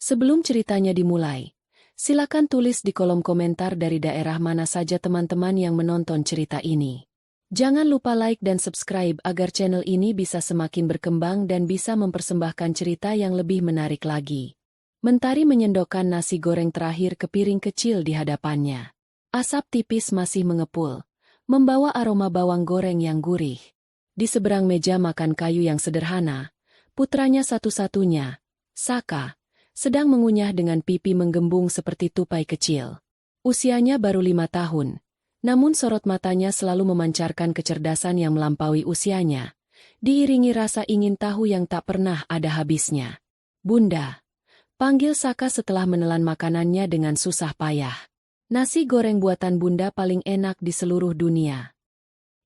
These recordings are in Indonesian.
Sebelum ceritanya dimulai, silakan tulis di kolom komentar dari daerah mana saja teman-teman yang menonton cerita ini. Jangan lupa like dan subscribe agar channel ini bisa semakin berkembang dan bisa mempersembahkan cerita yang lebih menarik lagi. Mentari menyendokkan nasi goreng terakhir ke piring kecil di hadapannya. Asap tipis masih mengepul, membawa aroma bawang goreng yang gurih. Di seberang meja makan kayu yang sederhana, putranya satu-satunya, Saka, sedang mengunyah dengan pipi menggembung seperti tupai kecil. Usianya baru 5 tahun, namun sorot matanya selalu memancarkan kecerdasan yang melampaui usianya, diiringi rasa ingin tahu yang tak pernah ada habisnya. "Bunda," panggil Saka setelah menelan makanannya dengan susah payah. "Nasi goreng buatan Bunda paling enak di seluruh dunia."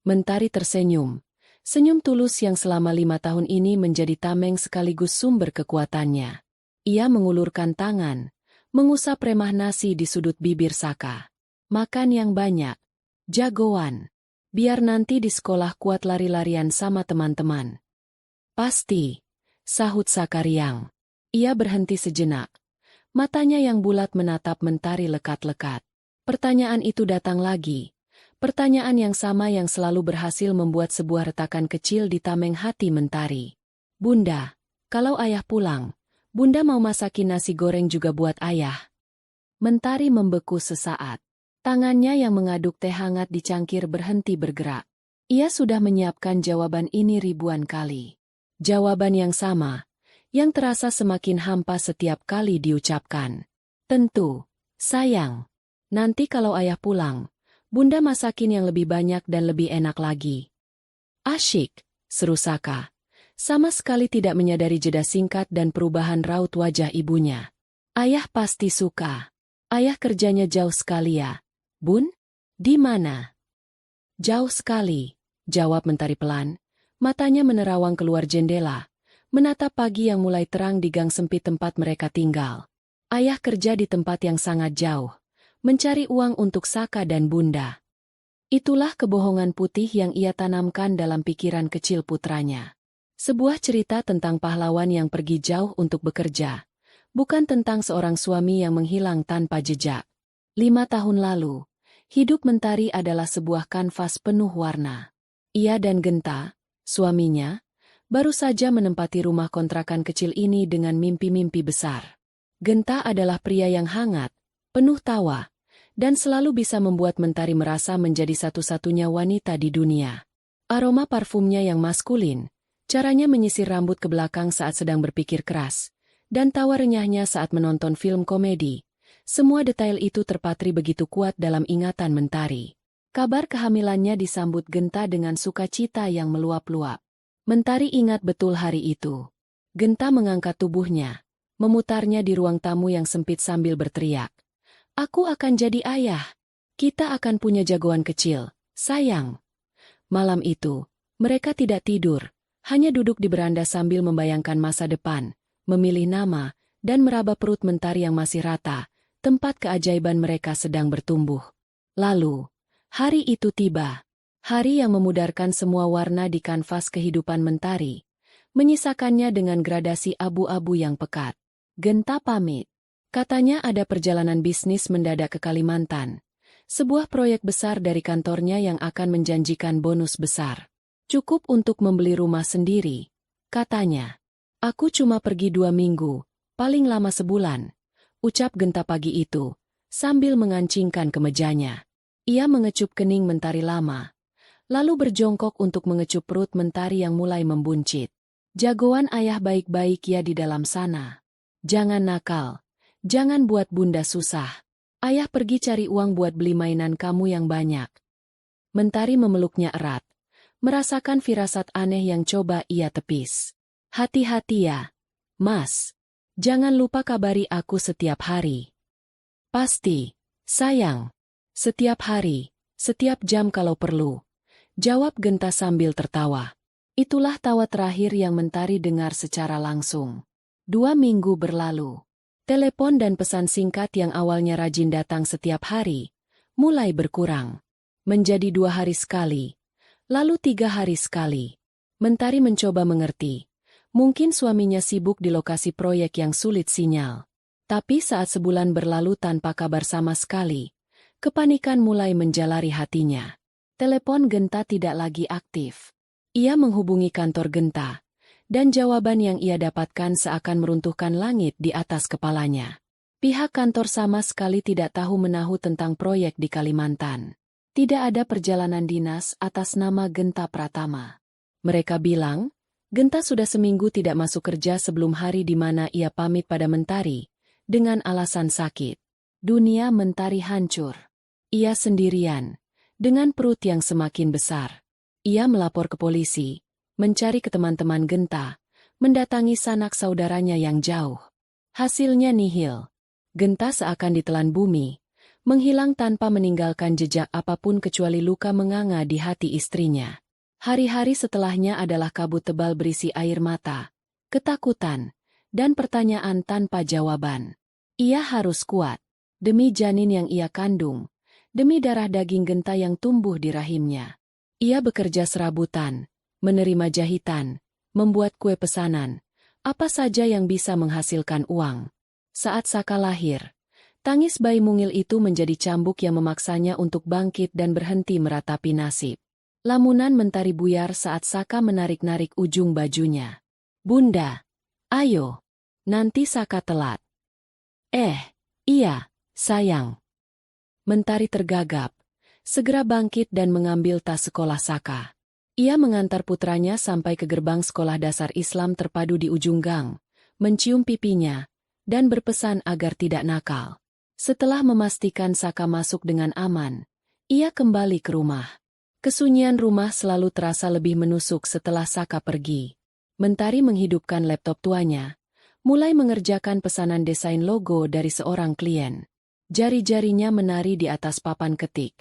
Mentari tersenyum. Senyum tulus yang selama 5 tahun ini menjadi tameng sekaligus sumber kekuatannya. Ia mengulurkan tangan, mengusap remah nasi di sudut bibir Saka. "Makan yang banyak, jagoan. Biar nanti di sekolah kuat lari-larian sama teman-teman." "Pasti," sahut Saka riang. Ia berhenti sejenak. Matanya yang bulat menatap Mentari lekat-lekat. Pertanyaan itu datang lagi. Pertanyaan yang sama yang selalu berhasil membuat sebuah retakan kecil di tameng hati Mentari. "Bunda, kalau ayah pulang, Bunda mau masakin nasi goreng juga buat ayah." Mentari membeku sesaat. Tangannya yang mengaduk teh hangat di cangkir berhenti bergerak. Ia sudah menyiapkan jawaban ini ribuan kali. Jawaban yang sama, yang terasa semakin hampa setiap kali diucapkan. "Tentu, sayang. Nanti kalau ayah pulang, Bunda masakin yang lebih banyak dan lebih enak lagi." "Asyik," seru Saka, sama sekali tidak menyadari jeda singkat dan perubahan raut wajah ibunya. "Ayah pasti suka. Ayah kerjanya jauh sekali ya, Bun? Di mana?" "Jauh sekali," jawab Mentari pelan. Matanya menerawang keluar jendela, menatap pagi yang mulai terang di gang sempit tempat mereka tinggal. "Ayah kerja di tempat yang sangat jauh, mencari uang untuk Saka dan Bunda." Itulah kebohongan putih yang ia tanamkan dalam pikiran kecil putranya. Sebuah cerita tentang pahlawan yang pergi jauh untuk bekerja, bukan tentang seorang suami yang menghilang tanpa jejak. 5 tahun lalu, hidup Mentari adalah sebuah kanvas penuh warna. Ia dan Genta, suaminya, baru saja menempati rumah kontrakan kecil ini dengan mimpi-mimpi besar. Genta adalah pria yang hangat, penuh tawa, dan selalu bisa membuat Mentari merasa menjadi satu-satunya wanita di dunia. Aroma parfumnya yang maskulin, caranya menyisir rambut ke belakang saat sedang berpikir keras, dan tawa renyahnya saat menonton film komedi, semua detail itu terpatri begitu kuat dalam ingatan Mentari. Kabar kehamilannya disambut Genta dengan sukacita yang meluap-luap. Mentari ingat betul hari itu. Genta mengangkat tubuhnya, memutarnya di ruang tamu yang sempit sambil berteriak, "Aku akan jadi ayah. Kita akan punya jagoan kecil, sayang." Malam itu, mereka tidak tidur, hanya duduk di beranda sambil membayangkan masa depan, memilih nama, dan meraba perut Mentari yang masih rata, tempat keajaiban mereka sedang bertumbuh. Lalu, hari itu tiba. Hari yang memudarkan semua warna di kanvas kehidupan Mentari, menyisakannya dengan gradasi abu-abu yang pekat. "Genta pamit," katanya, ada perjalanan bisnis mendadak ke Kalimantan. Sebuah proyek besar dari kantornya yang akan menjanjikan bonus besar. "Cukup untuk membeli rumah sendiri," katanya. "Aku cuma pergi 2 minggu, paling lama sebulan," ucap Genta pagi itu, sambil mengancingkan kemejanya. Ia mengecup kening Mentari lama, lalu berjongkok untuk mengecup perut Mentari yang mulai membuncit. "Jagoan ayah baik-baik ya di dalam sana. Jangan nakal, jangan buat Bunda susah. Ayah pergi cari uang buat beli mainan kamu yang banyak." Mentari memeluknya erat, merasakan firasat aneh yang coba ia tepis. "Hati-hati ya, Mas. Jangan lupa kabari aku setiap hari." "Pasti, sayang. Setiap hari, setiap jam kalau perlu," jawab Genta sambil tertawa. Itulah tawa terakhir yang Mentari dengar secara langsung. 2 minggu berlalu. Telepon dan pesan singkat yang awalnya rajin datang setiap hari, mulai berkurang. Menjadi 2 hari sekali, lalu 3 hari sekali. Mentari mencoba mengerti. Mungkin suaminya sibuk di lokasi proyek yang sulit sinyal. Tapi saat sebulan berlalu tanpa kabar sama sekali, kepanikan mulai menjalari hatinya. Telepon Genta tidak lagi aktif. Ia menghubungi kantor Genta, dan jawaban yang ia dapatkan seakan meruntuhkan langit di atas kepalanya. Pihak kantor sama sekali tidak tahu menahu tentang proyek di Kalimantan. Tidak ada perjalanan dinas atas nama Genta Pratama. Mereka bilang, Genta sudah seminggu tidak masuk kerja sebelum hari di mana ia pamit pada Mentari, dengan alasan sakit. Dunia Mentari hancur. Ia sendirian, dengan perut yang semakin besar. Ia melapor ke polisi, mencari ke teman-teman Genta, mendatangi sanak saudaranya yang jauh. Hasilnya nihil. Genta seakan ditelan bumi, menghilang tanpa meninggalkan jejak apapun kecuali luka menganga di hati istrinya. Hari-hari setelahnya adalah kabut tebal berisi air mata, ketakutan, dan pertanyaan tanpa jawaban. Ia harus kuat, demi janin yang ia kandung, demi darah daging Genta yang tumbuh di rahimnya. Ia bekerja serabutan, menerima jahitan, membuat kue pesanan, apa saja yang bisa menghasilkan uang. Saat Saka lahir, tangis bayi mungil itu menjadi cambuk yang memaksanya untuk bangkit dan berhenti meratapi nasib. Lamunan Mentari buyar saat Saka menarik-narik ujung bajunya. "Bunda, ayo, nanti Saka telat." Iya, sayang." Mentari tergagap, segera bangkit dan mengambil tas sekolah Saka. Ia mengantar putranya sampai ke gerbang sekolah dasar Islam terpadu di ujung gang, mencium pipinya, dan berpesan agar tidak nakal. Setelah memastikan Saka masuk dengan aman, ia kembali ke rumah. Kesunyian rumah selalu terasa lebih menusuk setelah Saka pergi. Mentari menghidupkan laptop tuanya, mulai mengerjakan pesanan desain logo dari seorang klien. Jari-jarinya menari di atas papan ketik.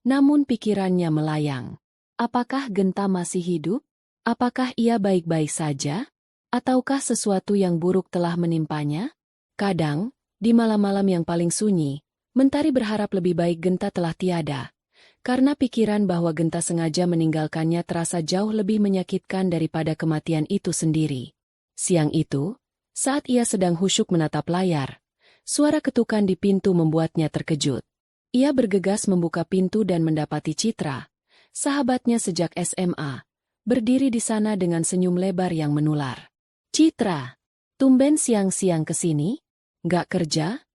Namun pikirannya melayang. Apakah Genta masih hidup? Apakah ia baik-baik saja? Ataukah sesuatu yang buruk telah menimpanya? Kadang, di malam-malam yang paling sunyi, Mentari berharap lebih baik Genta telah tiada. Karena pikiran bahwa Genta sengaja meninggalkannya terasa jauh lebih menyakitkan daripada kematian itu sendiri. Siang itu, saat ia sedang khusyuk menatap layar, suara ketukan di pintu membuatnya terkejut. Ia bergegas membuka pintu dan mendapati Citra, sahabatnya sejak SMA, berdiri di sana dengan senyum lebar yang menular. "Citra, tumben siang-siang kesini? Nggak kerja?"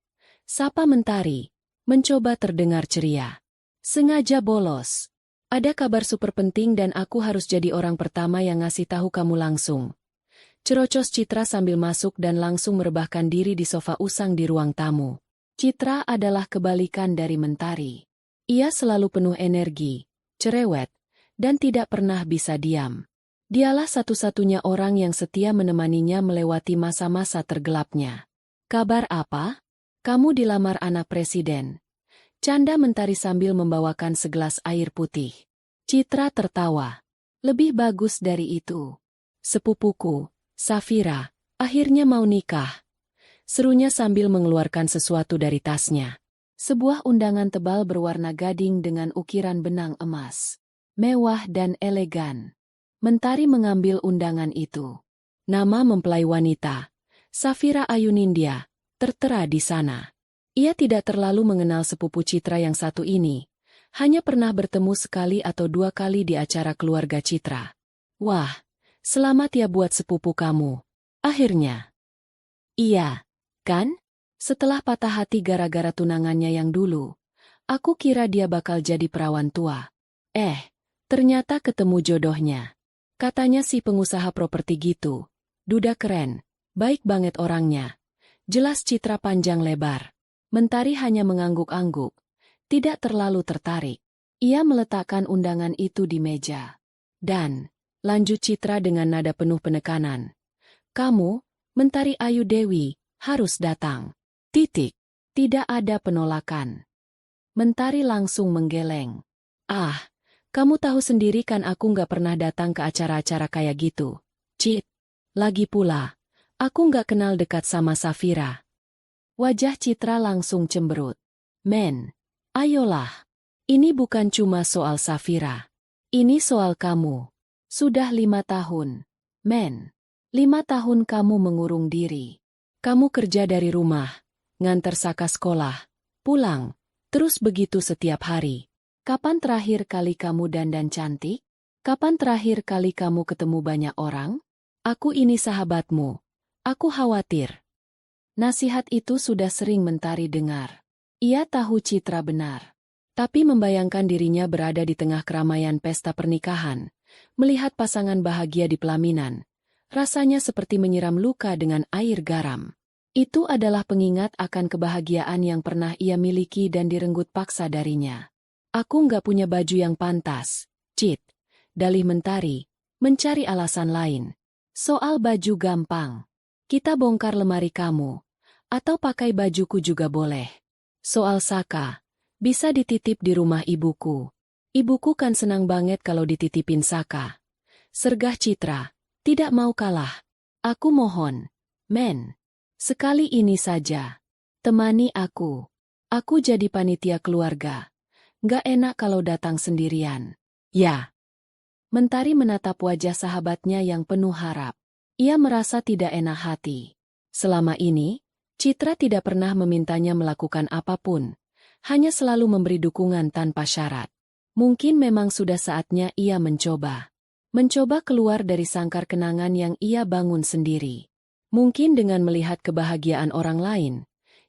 Sapa Mentari, mencoba terdengar ceria. "Sengaja bolos. Ada kabar super penting dan aku harus jadi orang pertama yang ngasih tahu kamu langsung." Cerocos Citra sambil masuk dan langsung merebahkan diri di sofa usang di ruang tamu. Citra adalah kebalikan dari Mentari. Ia selalu penuh energi, cerewet, dan tidak pernah bisa diam. Dialah satu-satunya orang yang setia menemaninya melewati masa-masa tergelapnya. "Kabar apa? Kamu dilamar anak presiden." Canda Mentari sambil membawakan segelas air putih. Citra tertawa. "Lebih bagus dari itu. Sepupuku, Safira, akhirnya mau nikah." Serunya sambil mengeluarkan sesuatu dari tasnya. Sebuah undangan tebal berwarna gading dengan ukiran benang emas. Mewah dan elegan. Mentari mengambil undangan itu. Nama mempelai wanita, Safira Ayunindya, tertera di sana. Ia tidak terlalu mengenal sepupu Citra yang satu ini, hanya pernah bertemu sekali atau dua kali di acara keluarga Citra. "Wah, selamat ya buat sepupu kamu. Akhirnya." "Iya, kan? Setelah patah hati gara-gara tunangannya yang dulu, aku kira dia bakal jadi perawan tua. Ternyata ketemu jodohnya. Katanya si pengusaha properti gitu. Duda keren, baik banget orangnya." Jelas Citra panjang lebar. Mentari hanya mengangguk-angguk, tidak terlalu tertarik. Ia meletakkan undangan itu di meja. "Dan," lanjut Citra dengan nada penuh penekanan, "kamu, Mentari Ayu Dewi, harus datang. Titik. Tidak ada penolakan." Mentari langsung menggeleng. Kamu tahu sendiri kan aku nggak pernah datang ke acara-acara kayak gitu, Cit. Lagi pula, aku nggak kenal dekat sama Safira." Wajah Citra langsung cemberut. "Men, ayolah. Ini bukan cuma soal Safira. Ini soal kamu. Sudah 5 tahun. Men, 5 tahun kamu mengurung diri. Kamu kerja dari rumah, nganter Saka sekolah, pulang, terus begitu setiap hari. Kapan terakhir kali kamu dandan cantik? Kapan terakhir kali kamu ketemu banyak orang? Aku ini sahabatmu. Aku khawatir. Nasihat itu sudah sering Mentari dengar. Ia tahu Citra benar. Tapi membayangkan dirinya berada di tengah keramaian pesta pernikahan, melihat pasangan bahagia di pelaminan, rasanya seperti menyiram luka dengan air garam. Itu adalah pengingat akan kebahagiaan yang pernah ia miliki dan direnggut paksa darinya. Aku nggak punya baju yang pantas, Cit. Dalih Mentari, mencari alasan lain. Soal baju gampang. Kita bongkar lemari kamu. Atau pakai bajuku juga boleh. Soal Saka, bisa dititip di rumah ibuku. Ibuku kan senang banget kalau dititipin Saka. Sergah Citra, tidak mau kalah. Aku mohon, men. Sekali ini saja. Temani aku. Aku jadi panitia keluarga. Nggak enak kalau datang sendirian. Ya. Mentari menatap wajah sahabatnya yang penuh harap. Ia merasa tidak enak hati. Selama ini, Citra tidak pernah memintanya melakukan apapun. Hanya selalu memberi dukungan tanpa syarat. Mungkin memang sudah saatnya ia mencoba. Mencoba keluar dari sangkar kenangan yang ia bangun sendiri. Mungkin dengan melihat kebahagiaan orang lain,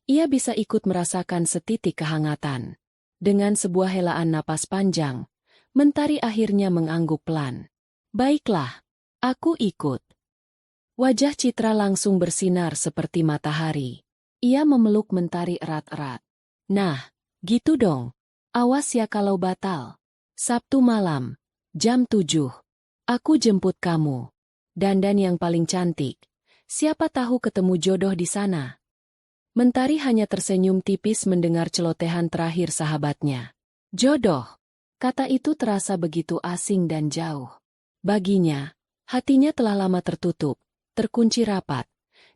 ia bisa ikut merasakan setitik kehangatan. Dengan sebuah helaan napas panjang, Mentari akhirnya mengangguk pelan. Baiklah, aku ikut. Wajah Citra langsung bersinar seperti matahari. Ia memeluk Mentari erat-erat. Nah, gitu dong. Awas ya kalau batal. Sabtu malam, jam 7. Aku jemput kamu. Dandan yang paling cantik. Siapa tahu ketemu jodoh di sana. Mentari hanya tersenyum tipis mendengar celotehan terakhir sahabatnya. Jodoh. Kata itu terasa begitu asing dan jauh. Baginya, hatinya telah lama tertutup, terkunci rapat,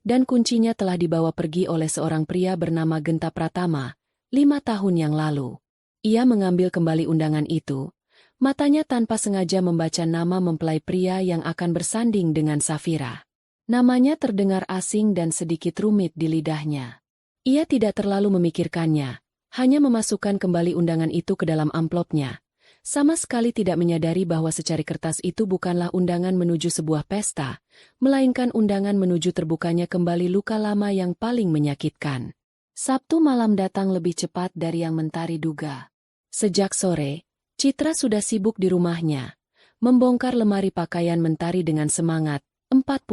dan kuncinya telah dibawa pergi oleh seorang pria bernama Genta Pratama, 5 tahun yang lalu. Ia mengambil kembali undangan itu, matanya tanpa sengaja membaca nama mempelai pria yang akan bersanding dengan Safira. Namanya terdengar asing dan sedikit rumit di lidahnya. Ia tidak terlalu memikirkannya, hanya memasukkan kembali undangan itu ke dalam amplopnya. Sama sekali tidak menyadari bahwa secari kertas itu bukanlah undangan menuju sebuah pesta, melainkan undangan menuju terbukanya kembali luka lama yang paling menyakitkan. Sabtu malam datang lebih cepat dari yang Mentari duga. Sejak sore, Citra sudah sibuk di rumahnya, membongkar lemari pakaian Mentari dengan semangat. 45.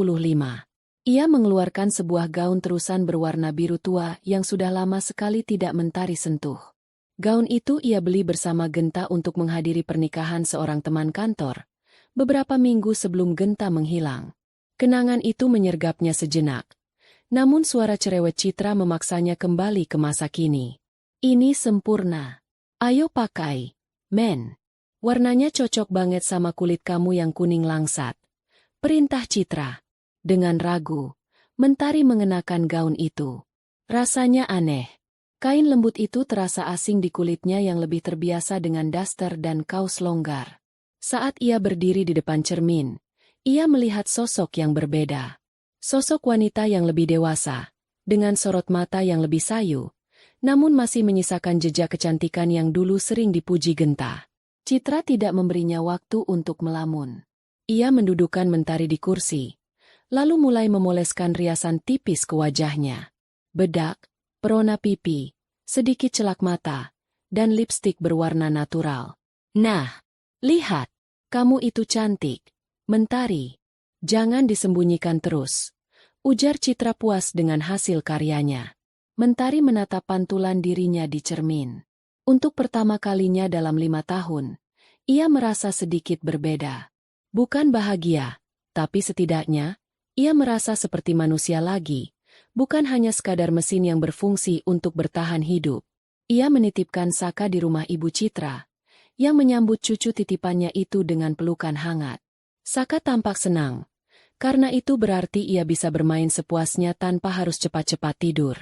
Ia mengeluarkan sebuah gaun terusan berwarna biru tua yang sudah lama sekali tidak Mentari sentuh. Gaun itu ia beli bersama Genta untuk menghadiri pernikahan seorang teman kantor, beberapa minggu sebelum Genta menghilang. Kenangan itu menyergapnya sejenak. Namun suara cerewet Citra memaksanya kembali ke masa kini. Ini sempurna. Ayo pakai, men. Warnanya cocok banget sama kulit kamu yang kuning langsat. Perintah Citra. Dengan ragu, Mentari mengenakan gaun itu. Rasanya aneh. Kain lembut itu terasa asing di kulitnya yang lebih terbiasa dengan daster dan kaos longgar. Saat ia berdiri di depan cermin, ia melihat sosok yang berbeda. Sosok wanita yang lebih dewasa, dengan sorot mata yang lebih sayu, namun masih menyisakan jejak kecantikan yang dulu sering dipuji Genta. Citra tidak memberinya waktu untuk melamun. Ia mendudukkan Mentari di kursi, lalu mulai memoleskan riasan tipis ke wajahnya. Bedak, perona pipi, sedikit celak mata, dan lipstik berwarna natural. Nah, lihat, kamu itu cantik, Mentari. Jangan disembunyikan terus. Ujar Citra puas dengan hasil karyanya. Mentari menatap pantulan dirinya di cermin. Untuk pertama kalinya dalam 5 tahun, ia merasa sedikit berbeda. Bukan bahagia, tapi setidaknya, ia merasa seperti manusia lagi. Bukan hanya sekadar mesin yang berfungsi untuk bertahan hidup. Ia menitipkan Saka di rumah Ibu Citra, yang menyambut cucu titipannya itu dengan pelukan hangat. Saka tampak senang, karena itu berarti ia bisa bermain sepuasnya tanpa harus cepat-cepat tidur.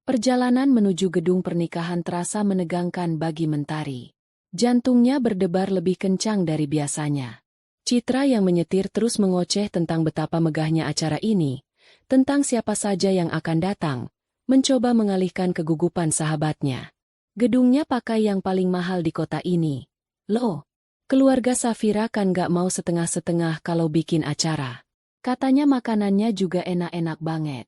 Perjalanan menuju gedung pernikahan terasa menegangkan bagi Mentari. Jantungnya berdebar lebih kencang dari biasanya. Citra yang menyetir terus mengoceh tentang betapa megahnya acara ini, tentang siapa saja yang akan datang, mencoba mengalihkan kegugupan sahabatnya. Gedungnya pakai yang paling mahal di kota ini. Loh, keluarga Safira kan gak mau setengah-setengah kalau bikin acara. Katanya makanannya juga enak-enak banget.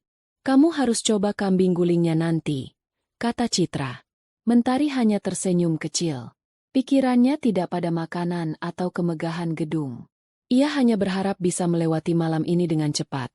Kamu harus coba kambing gulingnya nanti, kata Citra. Mentari hanya tersenyum kecil. Pikirannya tidak pada makanan atau kemegahan gedung. Ia hanya berharap bisa melewati malam ini dengan cepat.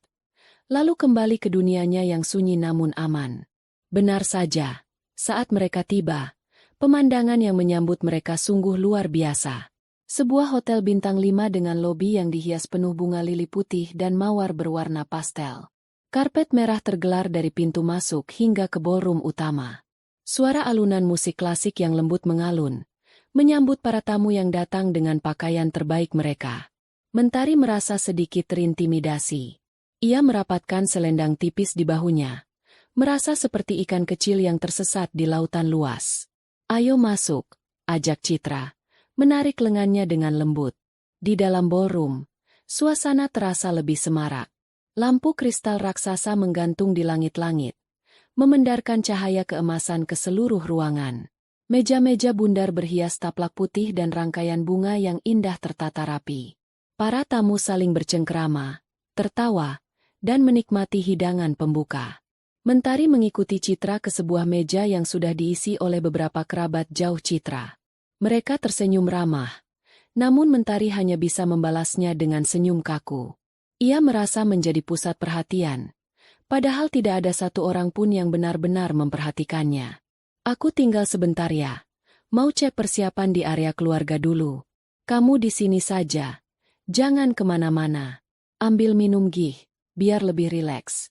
Lalu kembali ke dunianya yang sunyi namun aman. Benar saja, saat mereka tiba, pemandangan yang menyambut mereka sungguh luar biasa. Sebuah hotel bintang 5 dengan lobi yang dihias penuh bunga lili putih dan mawar berwarna pastel. Karpet merah tergelar dari pintu masuk hingga ke ballroom utama. Suara alunan musik klasik yang lembut mengalun, menyambut para tamu yang datang dengan pakaian terbaik mereka. Mentari merasa sedikit terintimidasi. Ia merapatkan selendang tipis di bahunya, merasa seperti ikan kecil yang tersesat di lautan luas. Ayo masuk, ajak Citra, menarik lengannya dengan lembut. Di dalam ballroom, suasana terasa lebih semarak. Lampu kristal raksasa menggantung di langit-langit, memendarkan cahaya keemasan ke seluruh ruangan. Meja-meja bundar berhias taplak putih dan rangkaian bunga yang indah tertata rapi. Para tamu saling bercengkrama, tertawa, dan menikmati hidangan pembuka. Mentari mengikuti Citra ke sebuah meja yang sudah diisi oleh beberapa kerabat jauh Citra. Mereka tersenyum ramah, namun Mentari hanya bisa membalasnya dengan senyum kaku. Ia merasa menjadi pusat perhatian, padahal tidak ada satu orang pun yang benar-benar memperhatikannya. Aku tinggal sebentar ya, mau cek persiapan di area keluarga dulu. Kamu di sini saja, jangan kemana-mana. Ambil minum gih, biar lebih rileks,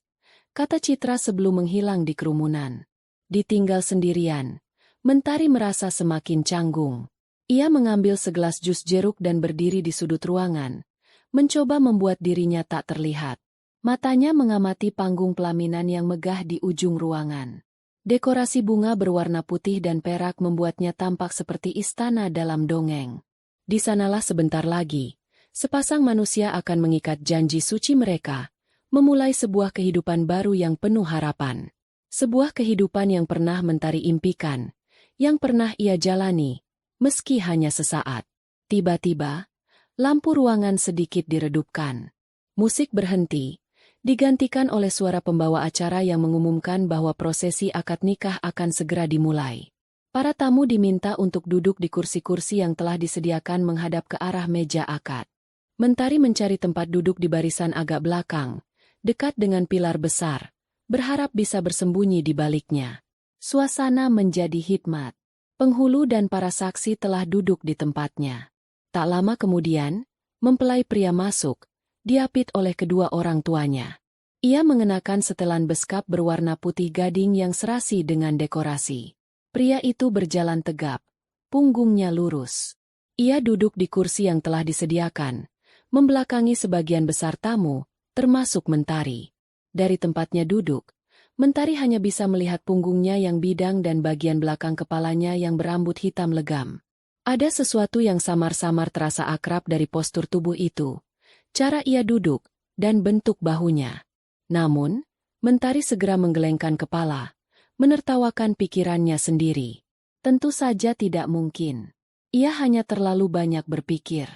kata Citra sebelum menghilang di kerumunan. Ditinggal sendirian, Mentari merasa semakin canggung. Ia mengambil segelas jus jeruk dan berdiri di sudut ruangan, mencoba membuat dirinya tak terlihat. Matanya mengamati panggung pelaminan yang megah di ujung ruangan. Dekorasi bunga berwarna putih dan perak membuatnya tampak seperti istana dalam dongeng. Di sanalah sebentar lagi, sepasang manusia akan mengikat janji suci mereka, memulai sebuah kehidupan baru yang penuh harapan. Sebuah kehidupan yang pernah Mentari impikan, yang pernah ia jalani, meski hanya sesaat. Tiba-tiba, lampu ruangan sedikit diredupkan. Musik berhenti, digantikan oleh suara pembawa acara yang mengumumkan bahwa prosesi akad nikah akan segera dimulai. Para tamu diminta untuk duduk di kursi-kursi yang telah disediakan menghadap ke arah meja akad. Mentari mencari tempat duduk di barisan agak belakang, dekat dengan pilar besar, berharap bisa bersembunyi di baliknya. Suasana menjadi hikmat. Penghulu dan para saksi telah duduk di tempatnya. Tak lama kemudian, mempelai pria masuk, diapit oleh kedua orang tuanya. Ia mengenakan setelan beskap berwarna putih gading yang serasi dengan dekorasi. Pria itu berjalan tegap, punggungnya lurus. Ia duduk di kursi yang telah disediakan, membelakangi sebagian besar tamu, termasuk Mentari. Dari tempatnya duduk, Mentari hanya bisa melihat punggungnya yang bidang dan bagian belakang kepalanya yang berambut hitam legam. Ada sesuatu yang samar-samar terasa akrab dari postur tubuh itu, cara ia duduk, dan bentuk bahunya. Namun, Mentari segera menggelengkan kepala, menertawakan pikirannya sendiri. Tentu saja tidak mungkin. Ia hanya terlalu banyak berpikir.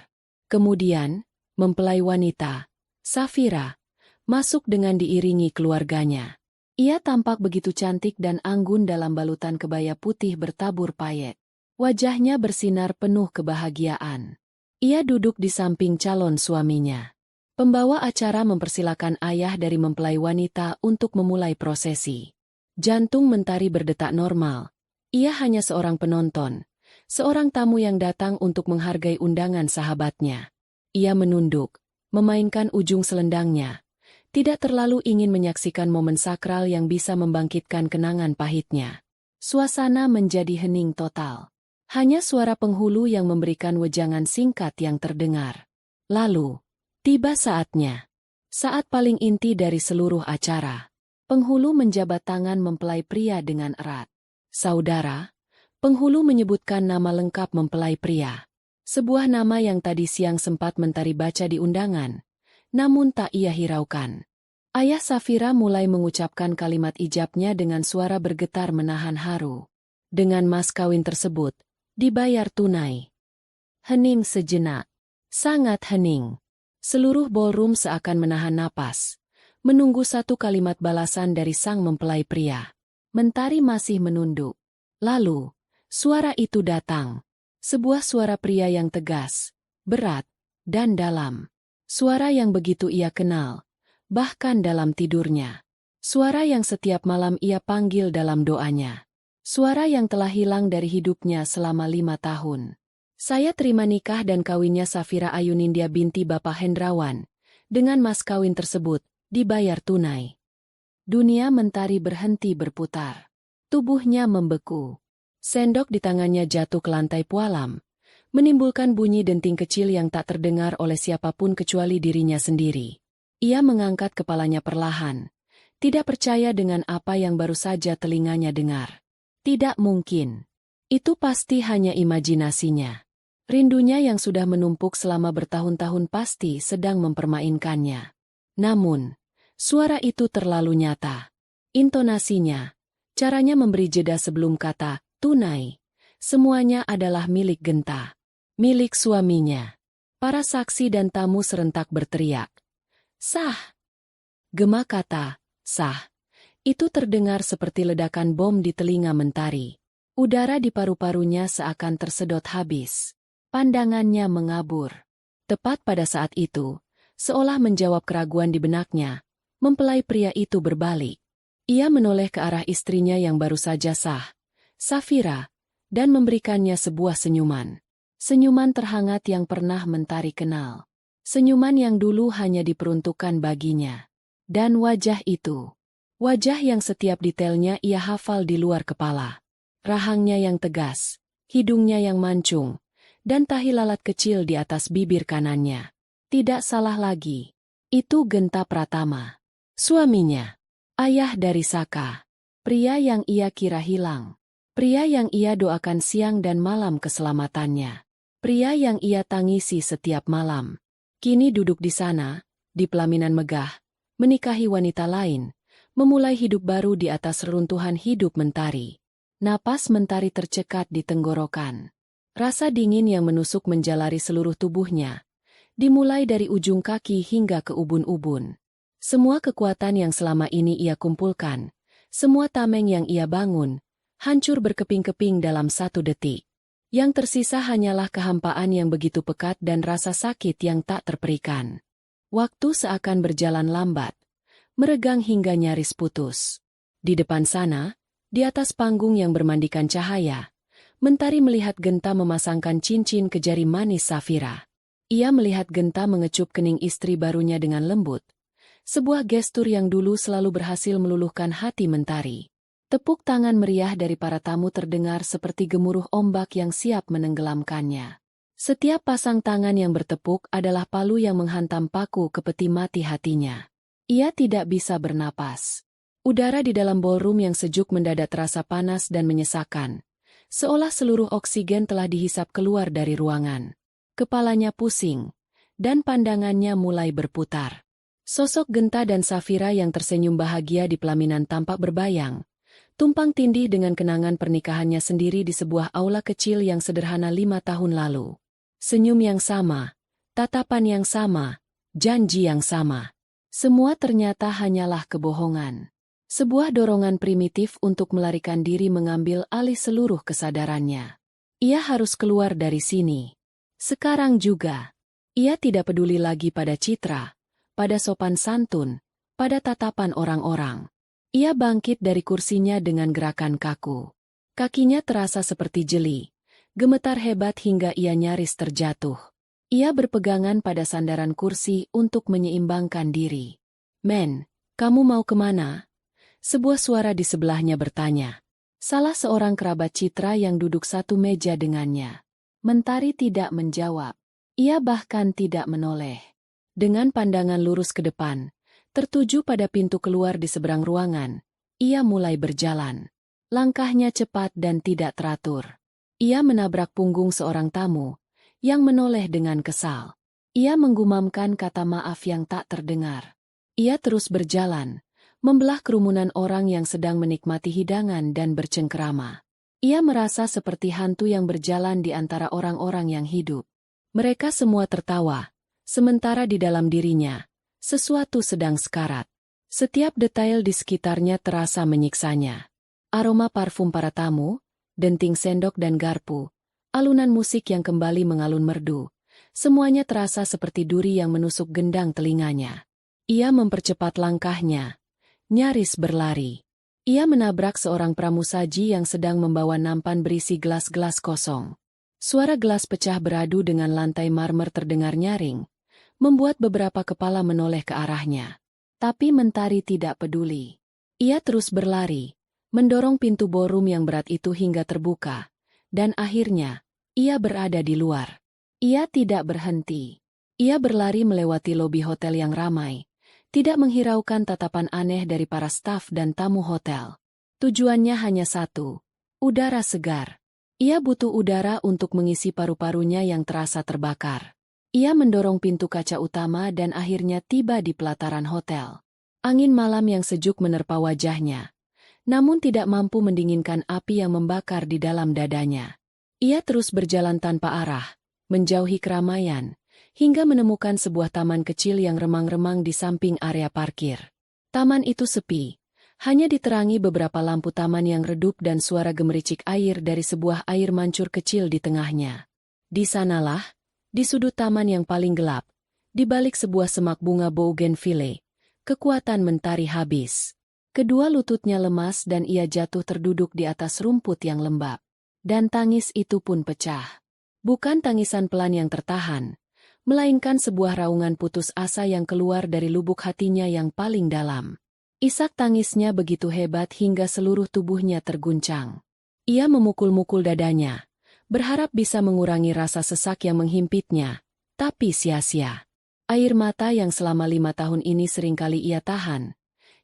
Kemudian, mempelai wanita, Safira, masuk dengan diiringi keluarganya. Ia tampak begitu cantik dan anggun dalam balutan kebaya putih bertabur payet. Wajahnya bersinar penuh kebahagiaan. Ia duduk di samping calon suaminya. Pembawa acara mempersilakan ayah dari mempelai wanita untuk memulai prosesi. Jantung Mentari berdetak normal. Ia hanya seorang penonton, seorang tamu yang datang untuk menghargai undangan sahabatnya. Ia menunduk, memainkan ujung selendangnya. Tidak terlalu ingin menyaksikan momen sakral yang bisa membangkitkan kenangan pahitnya. Suasana menjadi hening total. Hanya suara penghulu yang memberikan wejangan singkat yang terdengar. Lalu, tiba saatnya. Saat paling inti dari seluruh acara. Penghulu menjabat tangan mempelai pria dengan erat. Saudara, penghulu menyebutkan nama lengkap mempelai pria. Sebuah nama yang tadi siang sempat Mentari baca di undangan, namun tak ia hiraukan. Ayah Safira mulai mengucapkan kalimat ijabnya dengan suara bergetar menahan haru. Dengan mas kawin tersebut, dibayar tunai. Hening sejenak. Sangat hening. Seluruh ballroom seakan menahan napas, menunggu satu kalimat balasan dari sang mempelai pria. Mentari masih menunduk. Lalu, suara itu datang. Sebuah suara pria yang tegas, berat, dan dalam. Suara yang begitu ia kenal, bahkan dalam tidurnya. Suara yang setiap malam ia panggil dalam doanya. Suara yang telah hilang dari hidupnya selama 5 tahun. Saya terima nikah dan kawinnya Safira Ayunindya binti Bapak Hendrawan. Dengan mas kawin tersebut, dibayar tunai. Dunia Mentari berhenti berputar. Tubuhnya membeku. Sendok di tangannya jatuh ke lantai pualam, menimbulkan bunyi denting kecil yang tak terdengar oleh siapapun kecuali dirinya sendiri. Ia mengangkat kepalanya perlahan, tidak percaya dengan apa yang baru saja telinganya dengar. Tidak mungkin. Itu pasti hanya imajinasinya. Rindunya yang sudah menumpuk selama bertahun-tahun pasti sedang mempermainkannya. Namun, suara itu terlalu nyata. Intonasinya, caranya memberi jeda sebelum kata, tunai. Semuanya adalah milik Genta. Milik suaminya. Para saksi dan tamu serentak berteriak. Sah! Gema kata, sah. Itu terdengar seperti ledakan bom di telinga Mentari. Udara di paru-parunya seakan tersedot habis. Pandangannya mengabur. Tepat pada saat itu, seolah menjawab keraguan di benaknya, mempelai pria itu berbalik. Ia menoleh ke arah istrinya yang baru saja sah, Safira, dan memberikannya sebuah senyuman. Senyuman terhangat yang pernah Mentari kenal. Senyuman yang dulu hanya diperuntukkan baginya. Dan wajah itu. Wajah yang setiap detailnya ia hafal di luar kepala. Rahangnya yang tegas, hidungnya yang mancung, dan tahi lalat kecil di atas bibir kanannya. Tidak salah lagi. Itu Genta Pratama. Suaminya. Ayah dari Saka. Pria yang ia kira hilang. Pria yang ia doakan siang dan malam keselamatannya. Pria yang ia tangisi setiap malam. Kini duduk di sana, di pelaminan megah, menikahi wanita lain, memulai hidup baru di atas reruntuhan hidup Mentari. Napas Mentari tercekat di tenggorokan. Rasa dingin yang menusuk menjalari seluruh tubuhnya, dimulai dari ujung kaki hingga ke ubun-ubun. Semua kekuatan yang selama ini ia kumpulkan, semua tameng yang ia bangun, hancur berkeping-keping dalam 1 detik. Yang tersisa hanyalah kehampaan yang begitu pekat dan rasa sakit yang tak terperikan. Waktu seakan berjalan lambat, meregang hingga nyaris putus. Di depan sana, di atas panggung yang bermandikan cahaya, Mentari melihat Genta memasangkan cincin ke jari manis Safira. Ia melihat Genta mengecup kening istri barunya dengan lembut. Sebuah gestur yang dulu selalu berhasil meluluhkan hati Mentari. Tepuk tangan meriah dari para tamu terdengar seperti gemuruh ombak yang siap menenggelamkannya. Setiap pasang tangan yang bertepuk adalah palu yang menghantam paku ke peti mati hatinya. Ia tidak bisa bernapas. Udara di dalam ballroom yang sejuk mendadak terasa panas dan menyesakan. Seolah seluruh oksigen telah dihisap keluar dari ruangan. Kepalanya pusing, dan pandangannya mulai berputar. Sosok Genta dan Safira yang tersenyum bahagia di pelaminan tampak berbayang. Tumpang tindih dengan kenangan pernikahannya sendiri di sebuah aula kecil yang sederhana 5 tahun lalu. Senyum yang sama, tatapan yang sama, janji yang sama. Semua ternyata hanyalah kebohongan. Sebuah dorongan primitif untuk melarikan diri mengambil alih seluruh kesadarannya. Ia harus keluar dari sini. Sekarang juga. Ia tidak peduli lagi pada citra, pada sopan santun, pada tatapan orang-orang. Ia bangkit dari kursinya dengan gerakan kaku. Kakinya terasa seperti jeli, gemetar hebat hingga ia nyaris terjatuh. Ia berpegangan pada sandaran kursi untuk menyeimbangkan diri. "Men, kamu mau kemana?" Sebuah suara di sebelahnya bertanya. Salah seorang kerabat Citra yang duduk satu meja dengannya. Mentari tidak menjawab. Ia bahkan tidak menoleh. Dengan pandangan lurus ke depan, tertuju pada pintu keluar di seberang ruangan, ia mulai berjalan. Langkahnya cepat dan tidak teratur. Ia menabrak punggung seorang tamu, yang menoleh dengan kesal. Ia menggumamkan kata maaf yang tak terdengar. Ia terus berjalan, membelah kerumunan orang yang sedang menikmati hidangan dan bercengkerama. Ia merasa seperti hantu yang berjalan di antara orang-orang yang hidup. Mereka semua tertawa, sementara di dalam dirinya, sesuatu sedang sekarat. Setiap detail di sekitarnya terasa menyiksanya. Aroma parfum para tamu, denting sendok dan garpu, alunan musik yang kembali mengalun merdu, semuanya terasa seperti duri yang menusuk gendang telinganya. Ia mempercepat langkahnya, nyaris berlari. Ia menabrak seorang pramusaji yang sedang membawa nampan berisi gelas-gelas kosong. Suara gelas pecah beradu dengan lantai marmer terdengar nyaring, membuat beberapa kepala menoleh ke arahnya. Tapi Mentari tidak peduli. Ia terus berlari, mendorong pintu ballroom yang berat itu hingga terbuka, dan akhirnya, ia berada di luar. Ia tidak berhenti. Ia berlari melewati lobi hotel yang ramai, tidak menghiraukan tatapan aneh dari para staf dan tamu hotel. Tujuannya hanya satu, udara segar. Ia butuh udara untuk mengisi paru-parunya yang terasa terbakar. Ia mendorong pintu kaca utama dan akhirnya tiba di pelataran hotel. Angin malam yang sejuk menerpa wajahnya, namun tidak mampu mendinginkan api yang membakar di dalam dadanya. Ia terus berjalan tanpa arah, menjauhi keramaian, hingga menemukan sebuah taman kecil yang remang-remang di samping area parkir. Taman itu sepi, hanya diterangi beberapa lampu taman yang redup dan suara gemericik air dari sebuah air mancur kecil di tengahnya. Di sanalah, di sudut taman yang paling gelap, di balik sebuah semak bunga bougainville, kekuatan Mentari habis. Kedua lututnya lemas dan ia jatuh terduduk di atas rumput yang lembab. Dan tangis itu pun pecah. Bukan tangisan pelan yang tertahan, melainkan sebuah raungan putus asa yang keluar dari lubuk hatinya yang paling dalam. Isak tangisnya begitu hebat hingga seluruh tubuhnya terguncang. Ia memukul-mukul dadanya, berharap bisa mengurangi rasa sesak yang menghimpitnya, tapi sia-sia. Air mata yang selama 5 tahun ini seringkali ia tahan,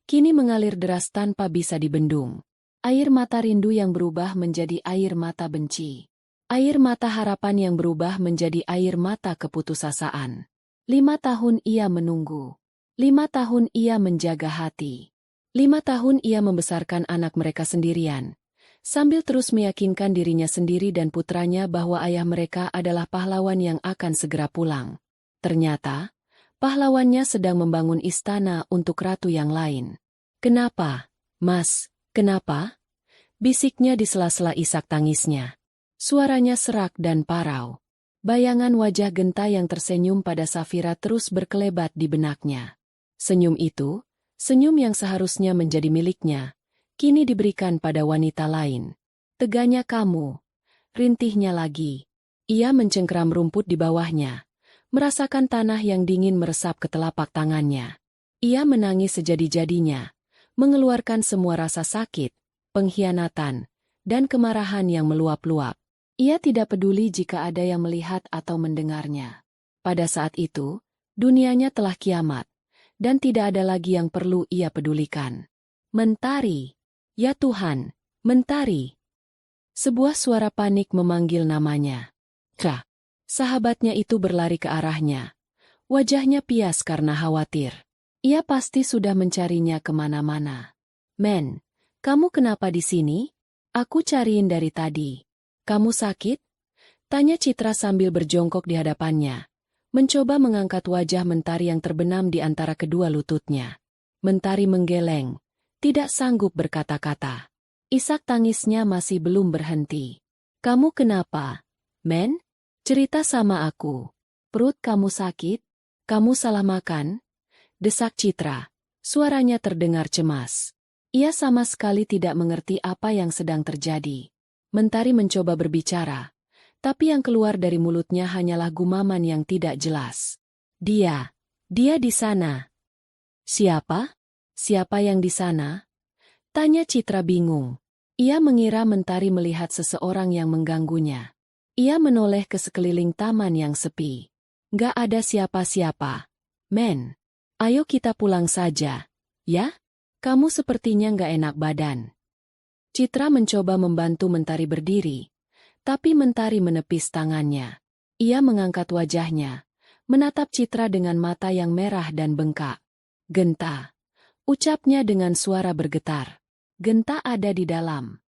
kini mengalir deras tanpa bisa dibendung. Air mata rindu yang berubah menjadi air mata benci. Air mata harapan yang berubah menjadi air mata keputusasaan. 5 tahun ia menunggu. 5 tahun ia menjaga hati. 5 tahun ia membesarkan anak mereka sendirian, sambil terus meyakinkan dirinya sendiri dan putranya bahwa ayah mereka adalah pahlawan yang akan segera pulang. Ternyata, pahlawannya sedang membangun istana untuk ratu yang lain. "Kenapa, Mas, kenapa?" bisiknya di sela-sela isak tangisnya. Suaranya serak dan parau. Bayangan wajah Genta yang tersenyum pada Safira terus berkelebat di benaknya. Senyum itu, senyum yang seharusnya menjadi miliknya, kini diberikan pada wanita lain. "Teganya kamu," rintihnya lagi. Ia mencengkeram rumput di bawahnya, merasakan tanah yang dingin meresap ke telapak tangannya. Ia menangis sejadi-jadinya, mengeluarkan semua rasa sakit, pengkhianatan, dan kemarahan yang meluap-luap. Ia tidak peduli jika ada yang melihat atau mendengarnya. Pada saat itu, dunianya telah kiamat, dan tidak ada lagi yang perlu ia pedulikan. "Mentari! Ya Tuhan, Mentari!" Sebuah suara panik memanggil namanya. "Kah!" Sahabatnya itu berlari ke arahnya. Wajahnya pias karena khawatir. Ia pasti sudah mencarinya kemana-mana. "Men, kamu kenapa di sini? Aku cariin dari tadi." "Kamu sakit?" tanya Citra sambil berjongkok di hadapannya, mencoba mengangkat wajah Mentari yang terbenam di antara kedua lututnya. Mentari menggeleng, tidak sanggup berkata-kata. Isak tangisnya masih belum berhenti. "Kamu kenapa, Men? Cerita sama aku. Perut kamu sakit? Kamu salah makan?" desak Citra. Suaranya terdengar cemas. Ia sama sekali tidak mengerti apa yang sedang terjadi. Mentari mencoba berbicara, tapi yang keluar dari mulutnya hanyalah gumaman yang tidak jelas. Dia di sana." "Siapa? Siapa yang di sana?" tanya Citra bingung. Ia mengira Mentari melihat seseorang yang mengganggunya. Ia menoleh ke sekeliling taman yang sepi. "Nggak ada siapa-siapa, Men. Ayo kita pulang saja, ya? Kamu sepertinya nggak enak badan." Citra mencoba membantu Mentari berdiri, tapi Mentari menepis tangannya. Ia mengangkat wajahnya, menatap Citra dengan mata yang merah dan bengkak. Genta. Ucapnya dengan suara bergetar. Genta ada di dalam.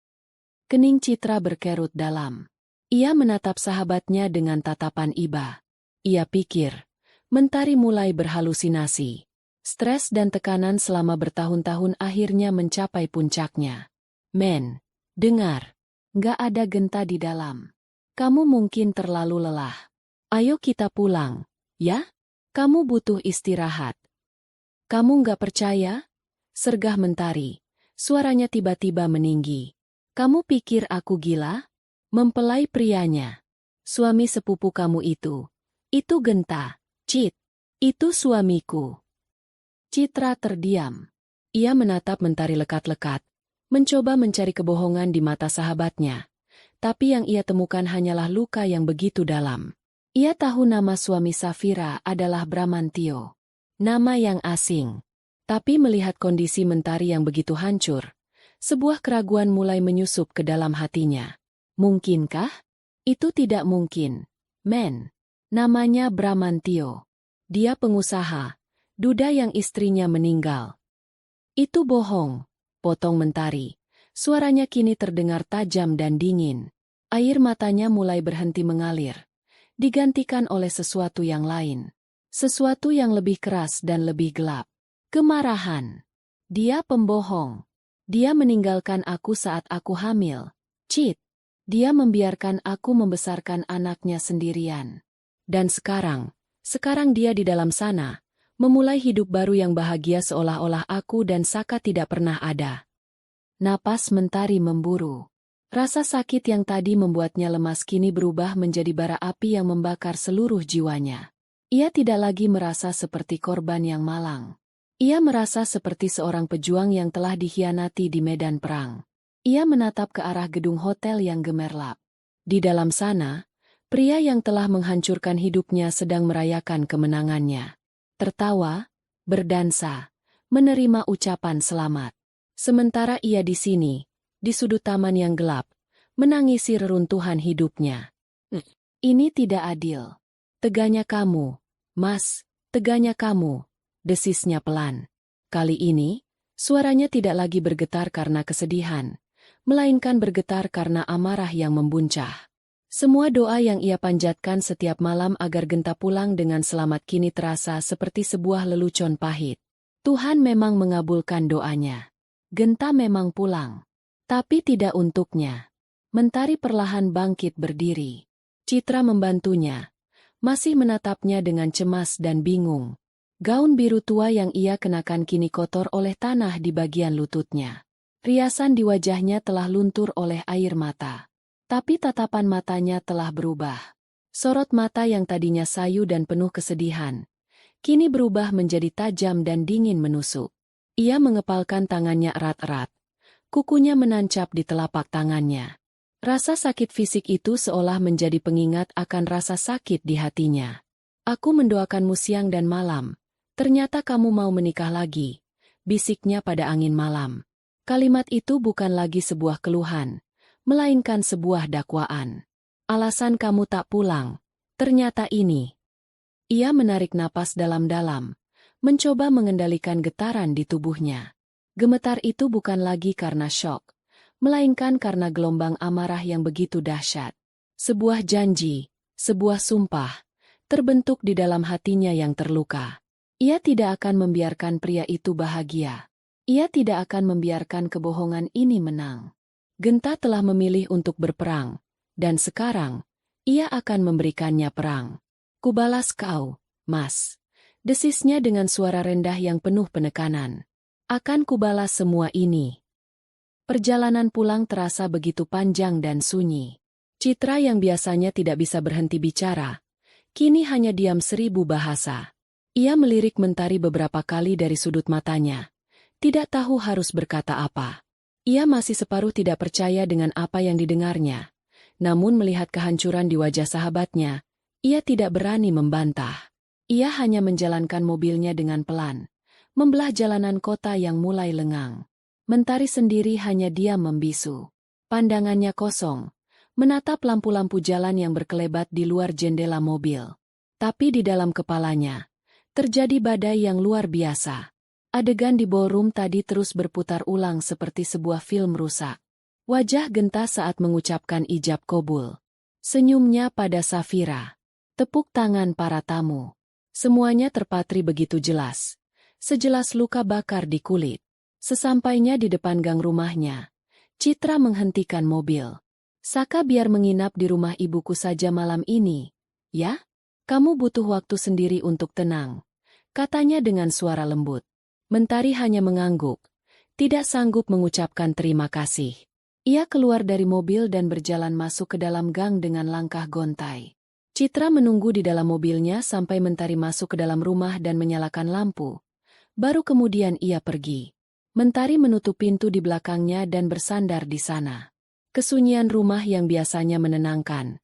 Kening Citra berkerut dalam. Ia menatap sahabatnya dengan tatapan iba. Ia pikir, Mentari mulai berhalusinasi. Stres dan tekanan selama bertahun-tahun akhirnya mencapai puncaknya. Men, dengar. Nggak ada Genta di dalam. Kamu mungkin terlalu lelah. Ayo kita pulang, ya? Kamu butuh istirahat. Kamu nggak percaya? Sergah Mentari. Suaranya tiba-tiba meninggi. Kamu pikir aku gila? Mempelai prianya. Suami sepupu kamu itu. Itu Genta. Cit. Itu suamiku. Citra terdiam. Ia menatap Mentari lekat-lekat. Mencoba mencari kebohongan di mata sahabatnya. Tapi yang ia temukan hanyalah luka yang begitu dalam. Ia tahu nama suami Safira adalah Bramantio. Nama yang asing. Tapi melihat kondisi Mentari yang begitu hancur, sebuah keraguan mulai menyusup ke dalam hatinya. Mungkinkah? Itu tidak mungkin. Men. Namanya Bramantio. Dia pengusaha. Duda yang istrinya meninggal. Itu bohong. Potong Mentari. Suaranya kini terdengar tajam dan dingin. Air matanya mulai berhenti mengalir. Digantikan oleh sesuatu yang lain. Sesuatu yang lebih keras dan lebih gelap. Kemarahan. Dia pembohong. Dia meninggalkan aku saat aku hamil. Cit. Dia membiarkan aku membesarkan anaknya sendirian. Dan sekarang dia di dalam sana, memulai hidup baru yang bahagia seolah-olah aku dan Saka tidak pernah ada. Napas Mentari memburu. Rasa sakit yang tadi membuatnya lemas kini berubah menjadi bara api yang membakar seluruh jiwanya. Ia tidak lagi merasa seperti korban yang malang. Ia merasa seperti seorang pejuang yang telah dikhianati di medan perang. Ia menatap ke arah gedung hotel yang gemerlap. Di dalam sana, pria yang telah menghancurkan hidupnya sedang merayakan kemenangannya. Tertawa, berdansa, menerima ucapan selamat. Sementara ia di sini, di sudut taman yang gelap, menangisi reruntuhan hidupnya. Ini tidak adil. Teganya kamu, Mas, teganya kamu, desisnya pelan. Kali ini, suaranya tidak lagi bergetar karena kesedihan, melainkan bergetar karena amarah yang membuncah. Semua doa yang ia panjatkan setiap malam agar Genta pulang dengan selamat kini terasa seperti sebuah lelucon pahit. Tuhan memang mengabulkan doanya. Genta memang pulang. Tapi tidak untuknya. Mentari perlahan bangkit berdiri. Citra membantunya. Masih menatapnya dengan cemas dan bingung. Gaun biru tua yang ia kenakan kini kotor oleh tanah di bagian lututnya. Riasan di wajahnya telah luntur oleh air mata. Tapi tatapan matanya telah berubah. Sorot mata yang tadinya sayu dan penuh kesedihan, kini berubah menjadi tajam dan dingin menusuk. Ia mengepalkan tangannya erat-erat. Kukunya menancap di telapak tangannya. Rasa sakit fisik itu seolah menjadi pengingat akan rasa sakit di hatinya. Aku mendoakanmu siang dan malam. Ternyata kamu mau menikah lagi, bisiknya pada angin malam. Kalimat itu bukan lagi sebuah keluhan, melainkan sebuah dakwaan. Alasan kamu tak pulang, ternyata ini. Ia menarik napas dalam-dalam, mencoba mengendalikan getaran di tubuhnya. Gemetar itu bukan lagi karena syok, melainkan karena gelombang amarah yang begitu dahsyat. Sebuah janji, sebuah sumpah, terbentuk di dalam hatinya yang terluka. Ia tidak akan membiarkan pria itu bahagia. Ia tidak akan membiarkan kebohongan ini menang. Genta telah memilih untuk berperang, dan sekarang, ia akan memberikannya perang. Kubalas kau, Mas. Desisnya dengan suara rendah yang penuh penekanan. Akan kubalas semua ini. Perjalanan pulang terasa begitu panjang dan sunyi. Citra yang biasanya tidak bisa berhenti bicara, kini hanya diam 1000 bahasa. Ia melirik Mentari beberapa kali dari sudut matanya. Tidak tahu harus berkata apa. Ia masih separuh tidak percaya dengan apa yang didengarnya. Namun melihat kehancuran di wajah sahabatnya, ia tidak berani membantah. Ia hanya menjalankan mobilnya dengan pelan, membelah jalanan kota yang mulai lengang. Mentari sendiri hanya diam membisu. Pandangannya kosong, menatap lampu-lampu jalan yang berkelebat di luar jendela mobil. Tapi di dalam kepalanya, terjadi badai yang luar biasa. Adegan di ballroom tadi terus berputar ulang seperti sebuah film rusak. Wajah Genta saat mengucapkan ijab kabul. Senyumnya pada Safira. Tepuk tangan para tamu. Semuanya terpatri begitu jelas. Sejelas luka bakar di kulit. Sesampainya di depan gang rumahnya, Citra menghentikan mobil. Saka, biar menginap di rumah ibuku saja malam ini, ya? Kamu butuh waktu sendiri untuk tenang, katanya dengan suara lembut. Mentari hanya mengangguk, tidak sanggup mengucapkan terima kasih. Ia keluar dari mobil dan berjalan masuk ke dalam gang dengan langkah gontai. Citra menunggu di dalam mobilnya sampai Mentari masuk ke dalam rumah dan menyalakan lampu. Baru kemudian ia pergi. Mentari menutup pintu di belakangnya dan bersandar di sana. Kesunyian rumah yang biasanya menenangkan,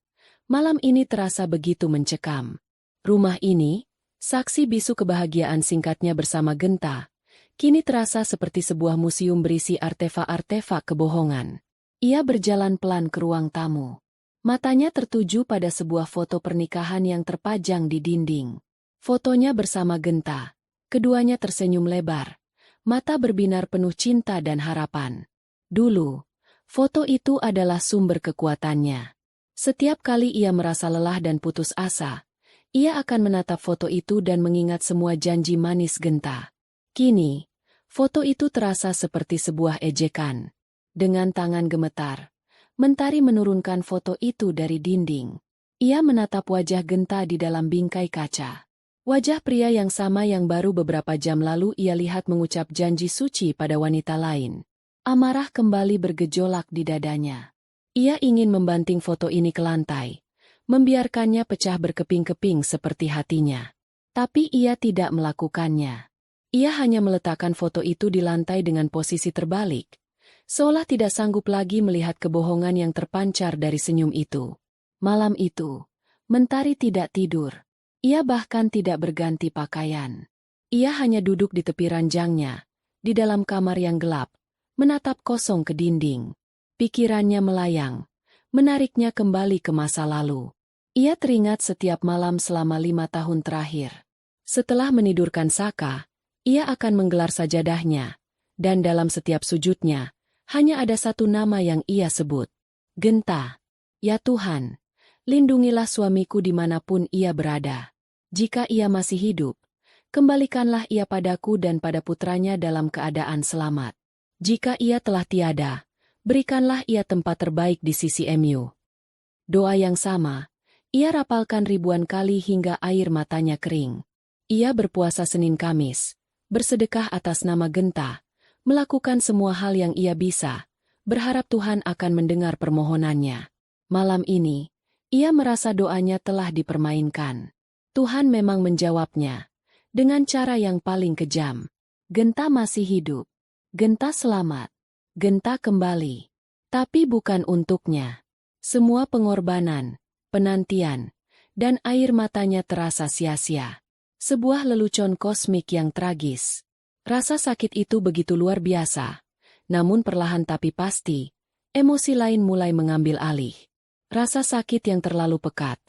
malam ini terasa begitu mencekam. Rumah ini, saksi bisu kebahagiaan singkatnya bersama Genta, kini terasa seperti sebuah museum berisi artefak-artefak kebohongan. Ia berjalan pelan ke ruang tamu. Matanya tertuju pada sebuah foto pernikahan yang terpajang di dinding. Fotonya bersama Genta. Keduanya tersenyum lebar. Mata berbinar penuh cinta dan harapan. Dulu, foto itu adalah sumber kekuatannya. Setiap kali ia merasa lelah dan putus asa, ia akan menatap foto itu dan mengingat semua janji manis Genta. Kini, foto itu terasa seperti sebuah ejekan. Dengan tangan gemetar, Mentari menurunkan foto itu dari dinding. Ia menatap wajah Genta di dalam bingkai kaca. Wajah pria yang sama yang baru beberapa jam lalu ia lihat mengucap janji suci pada wanita lain. Amarah kembali bergejolak di dadanya. Ia ingin membanting foto ini ke lantai, membiarkannya pecah berkeping-keping seperti hatinya. Tapi ia tidak melakukannya. Ia hanya meletakkan foto itu di lantai dengan posisi terbalik, seolah tidak sanggup lagi melihat kebohongan yang terpancar dari senyum itu. Malam itu, Mentari tidak tidur. Ia bahkan tidak berganti pakaian. Ia hanya duduk di tepi ranjangnya, di dalam kamar yang gelap, menatap kosong ke dinding. Pikirannya melayang, menariknya kembali ke masa lalu. Ia teringat setiap malam selama 5 tahun terakhir. Setelah menidurkan Saka, ia akan menggelar sajadahnya, dan dalam setiap sujudnya, hanya ada satu nama yang ia sebut. Genta. Ya Tuhan, lindungilah suamiku dimanapun ia berada. Jika ia masih hidup, kembalikanlah ia padaku dan pada putranya dalam keadaan selamat. Jika ia telah tiada, berikanlah ia tempat terbaik di sisi MU. Doa yang sama, ia rapalkan ribuan kali hingga air matanya kering. Ia berpuasa Senin Kamis, bersedekah atas nama Genta, melakukan semua hal yang ia bisa, berharap Tuhan akan mendengar permohonannya. Malam ini, ia merasa doanya telah dipermainkan. Tuhan memang menjawabnya, dengan cara yang paling kejam. Genta masih hidup. Genta selamat. Genta kembali. Tapi bukan untuknya. Semua pengorbanan, penantian, dan air matanya terasa sia-sia. Sebuah lelucon kosmik yang tragis. Rasa sakit itu begitu luar biasa. Namun perlahan tapi pasti, emosi lain mulai mengambil alih. Rasa sakit yang terlalu pekat.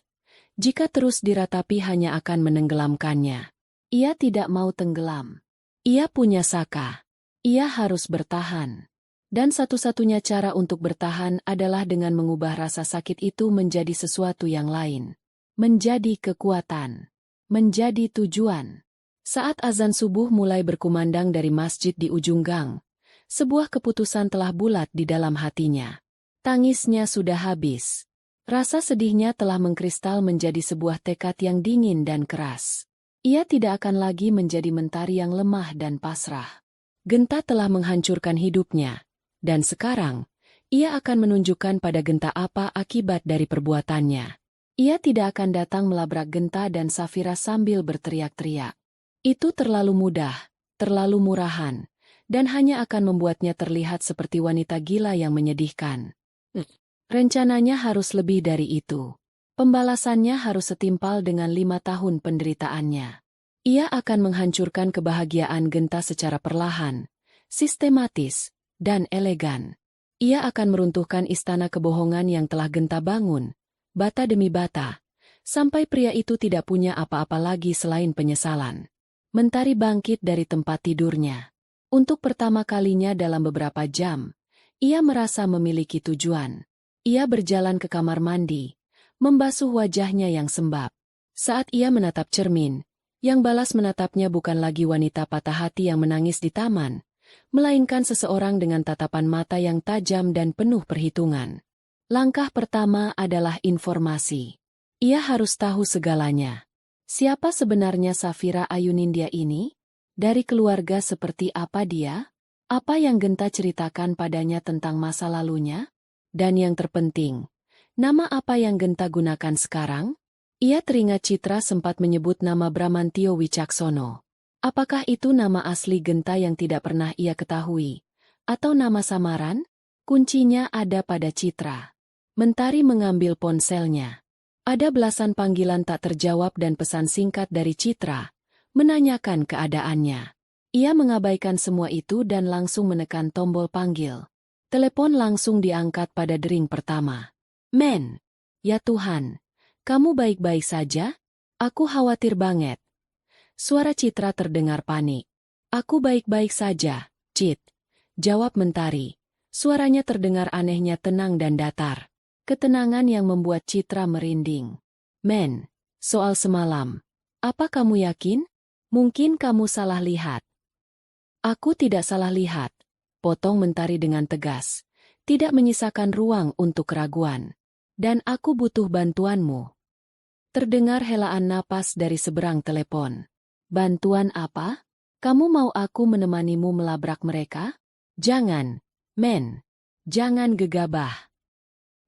Jika terus diratapi hanya akan menenggelamkannya. Ia tidak mau tenggelam. Ia punya Saka. Ia harus bertahan. Dan satu-satunya cara untuk bertahan adalah dengan mengubah rasa sakit itu menjadi sesuatu yang lain. Menjadi kekuatan. Menjadi tujuan. Saat azan subuh mulai berkumandang dari masjid di ujung gang, sebuah keputusan telah bulat di dalam hatinya. Tangisnya sudah habis. Rasa sedihnya telah mengkristal menjadi sebuah tekad yang dingin dan keras. Ia tidak akan lagi menjadi mentari yang lemah dan pasrah. Genta telah menghancurkan hidupnya, dan sekarang, ia akan menunjukkan pada Genta apa akibat dari perbuatannya. Ia tidak akan datang melabrak Genta dan Safira sambil berteriak-teriak. Itu terlalu mudah, terlalu murahan, dan hanya akan membuatnya terlihat seperti wanita gila yang menyedihkan. Rencananya harus lebih dari itu. Pembalasannya harus setimpal dengan 5 tahun penderitaannya. Ia akan menghancurkan kebahagiaan Genta secara perlahan, sistematis, dan elegan. Ia akan meruntuhkan istana kebohongan yang telah Genta bangun, bata demi bata, sampai pria itu tidak punya apa-apa lagi selain penyesalan. Mentari bangkit dari tempat tidurnya. Untuk pertama kalinya dalam beberapa jam, ia merasa memiliki tujuan. Ia berjalan ke kamar mandi, membasuh wajahnya yang sembab. Saat ia menatap cermin, yang balas menatapnya bukan lagi wanita patah hati yang menangis di taman, melainkan seseorang dengan tatapan mata yang tajam dan penuh perhitungan. Langkah pertama adalah informasi. Ia harus tahu segalanya. Siapa sebenarnya Safira Ayunindya ini? Dari keluarga seperti apa dia? Apa yang Genta ceritakan padanya tentang masa lalunya? Dan yang terpenting, nama apa yang Genta gunakan sekarang? Ia teringat Citra sempat menyebut nama Bramantio Wicaksono. Apakah itu nama asli Genta yang tidak pernah ia ketahui? Atau nama samaran? Kuncinya ada pada Citra. Mentari mengambil ponselnya. Ada belasan panggilan tak terjawab dan pesan singkat dari Citra, menanyakan keadaannya. Ia mengabaikan semua itu dan langsung menekan tombol panggil. Telepon langsung diangkat pada dering pertama. Men, ya Tuhan, kamu baik-baik saja? Aku khawatir banget. Suara Citra terdengar panik. Aku baik-baik saja, Cit, jawab Mentari. Suaranya terdengar anehnya tenang dan datar. Ketenangan yang membuat Citra merinding. Men, soal semalam. Apa kamu yakin? Mungkin kamu salah lihat. Aku tidak salah lihat. Potong Mentari dengan tegas. Tidak menyisakan ruang untuk keraguan. Dan aku butuh bantuanmu. Terdengar helaan napas dari seberang telepon. Bantuan apa? Kamu mau aku menemanimu melabrak mereka? Jangan, men. Jangan gegabah.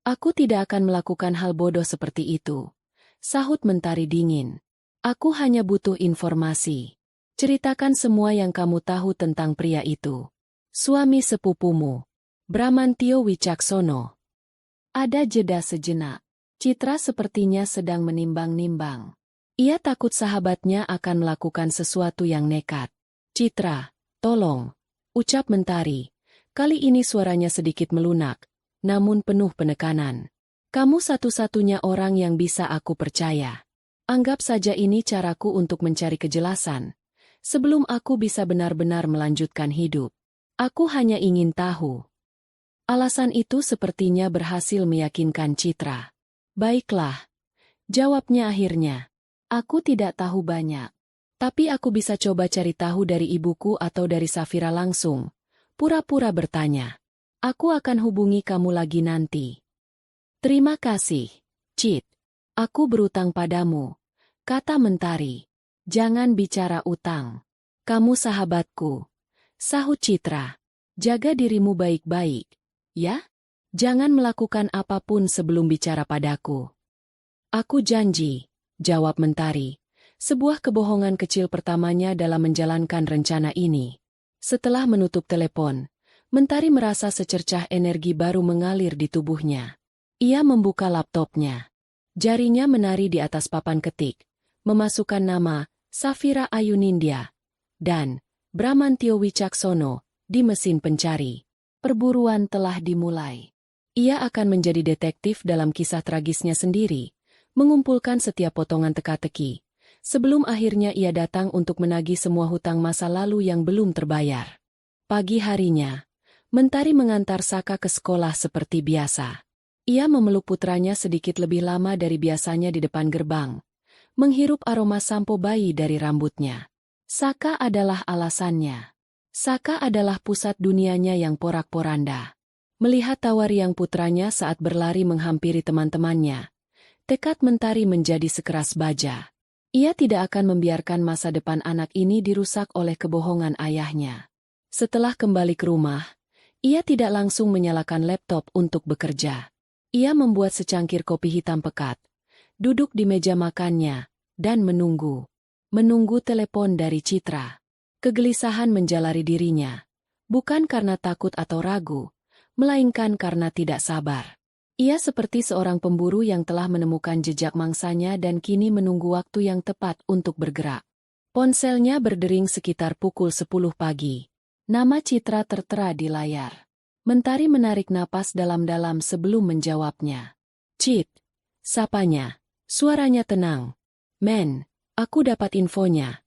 Aku tidak akan melakukan hal bodoh seperti itu. Sahut Mentari dingin. Aku hanya butuh informasi. Ceritakan semua yang kamu tahu tentang pria itu. Suami sepupumu, Bramantio Wicaksono. Ada jeda sejenak. Citra sepertinya sedang menimbang-nimbang. Ia takut sahabatnya akan melakukan sesuatu yang nekat. Citra, tolong, ucap Mentari. Kali ini suaranya sedikit melunak, namun penuh penekanan. Kamu satu-satunya orang yang bisa aku percaya. Anggap saja ini caraku untuk mencari kejelasan. Sebelum aku bisa benar-benar melanjutkan hidup. Aku hanya ingin tahu. Alasan itu sepertinya berhasil meyakinkan Citra. Baiklah, jawabnya akhirnya. Aku tidak tahu banyak. Tapi aku bisa coba cari tahu dari ibuku atau dari Safira langsung. Pura-pura bertanya. Aku akan hubungi kamu lagi nanti. Terima kasih, Cit. Aku berutang padamu, kata Mentari. Jangan bicara utang. Kamu sahabatku, sahut Citra. Jaga dirimu baik-baik, ya? Jangan melakukan apapun sebelum bicara padaku. Aku janji, jawab Mentari. Sebuah kebohongan kecil pertamanya dalam menjalankan rencana ini. Setelah menutup telepon, Mentari merasa secercah energi baru mengalir di tubuhnya. Ia membuka laptopnya. Jarinya menari di atas papan ketik, memasukkan nama Safira Ayunindya dan Bramantio Wicaksono di mesin pencari. Perburuan telah dimulai. Ia akan menjadi detektif dalam kisah tragisnya sendiri, mengumpulkan setiap potongan teka-teki, sebelum akhirnya ia datang untuk menagih semua hutang masa lalu yang belum terbayar. Pagi harinya, Mentari mengantar Saka ke sekolah seperti biasa. Ia memeluk putranya sedikit lebih lama dari biasanya di depan gerbang, menghirup aroma sampo bayi dari rambutnya. Saka adalah alasannya. Saka adalah pusat dunianya yang porak-poranda. Melihat tawa riang putranya saat berlari menghampiri teman-temannya, tekad Mentari menjadi sekeras baja. Ia tidak akan membiarkan masa depan anak ini dirusak oleh kebohongan ayahnya. Setelah kembali ke rumah, ia tidak langsung menyalakan laptop untuk bekerja. Ia membuat secangkir kopi hitam pekat, duduk di meja makannya, dan menunggu. Menunggu telepon dari Citra. Kegelisahan menjalari dirinya, bukan karena takut atau ragu, melainkan karena tidak sabar. Ia seperti seorang pemburu yang telah menemukan jejak mangsanya dan kini menunggu waktu yang tepat untuk bergerak. Ponselnya berdering sekitar pukul 10 pagi. Nama Citra tertera di layar. Mentari menarik napas dalam-dalam sebelum menjawabnya. Cit, sapanya. Suaranya tenang. Men, aku dapat infonya.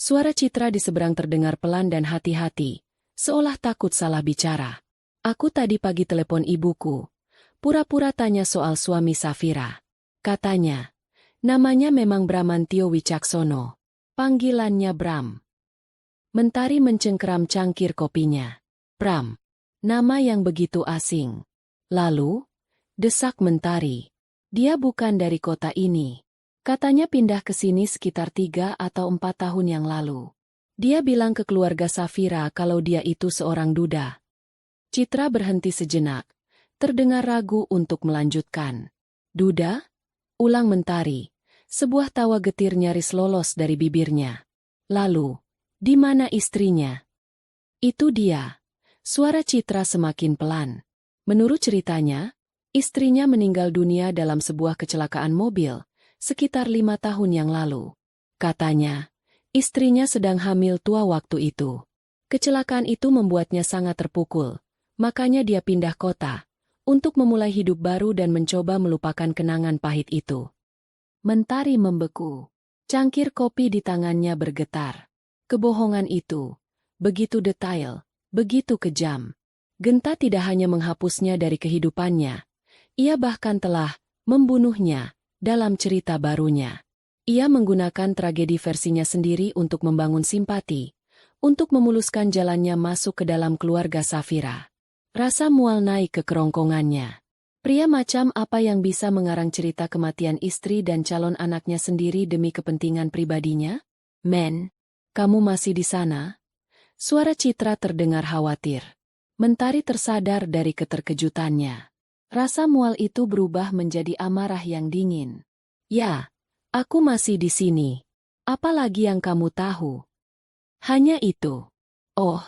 Suara Citra di seberang terdengar pelan dan hati-hati, seolah takut salah bicara. Aku tadi pagi telepon ibuku. Pura-pura tanya soal suami Safira. Katanya, namanya memang Bramantio Wicaksono. Panggilannya Bram. Mentari mencengkeram cangkir kopinya. Bram. Nama yang begitu asing. Lalu, desak Mentari. Dia bukan dari kota ini. Katanya pindah ke sini sekitar 3 atau 4 tahun yang lalu. Dia bilang ke keluarga Safira kalau dia itu seorang duda. Citra berhenti sejenak. Terdengar ragu untuk melanjutkan. Duda? Ulang Mentari. Sebuah tawa getir nyaris lolos dari bibirnya. Lalu, di mana istrinya? Itu dia. Suara Citra semakin pelan. Menurut ceritanya, istrinya meninggal dunia dalam sebuah kecelakaan mobil, sekitar 5 tahun yang lalu. Katanya, istrinya sedang hamil tua waktu itu. Kecelakaan itu membuatnya sangat terpukul, makanya dia pindah kota, untuk memulai hidup baru dan mencoba melupakan kenangan pahit itu. Mentari membeku. Cangkir kopi di tangannya bergetar. Kebohongan itu, begitu detail, begitu kejam. Genta tidak hanya menghapusnya dari kehidupannya, ia bahkan telah membunuhnya. Dalam cerita barunya, ia menggunakan tragedi versinya sendiri untuk membangun simpati, untuk memuluskan jalannya masuk ke dalam keluarga Safira. Rasa mual naik ke kerongkongannya. Pria macam apa yang bisa mengarang cerita kematian istri dan calon anaknya sendiri demi kepentingan pribadinya? Men, kamu masih di sana? Suara Citra terdengar khawatir. Mentari tersadar dari keterkejutannya. Rasa mual itu berubah menjadi amarah yang dingin. Ya, aku masih di sini. Apalagi yang kamu tahu? Hanya itu. Oh,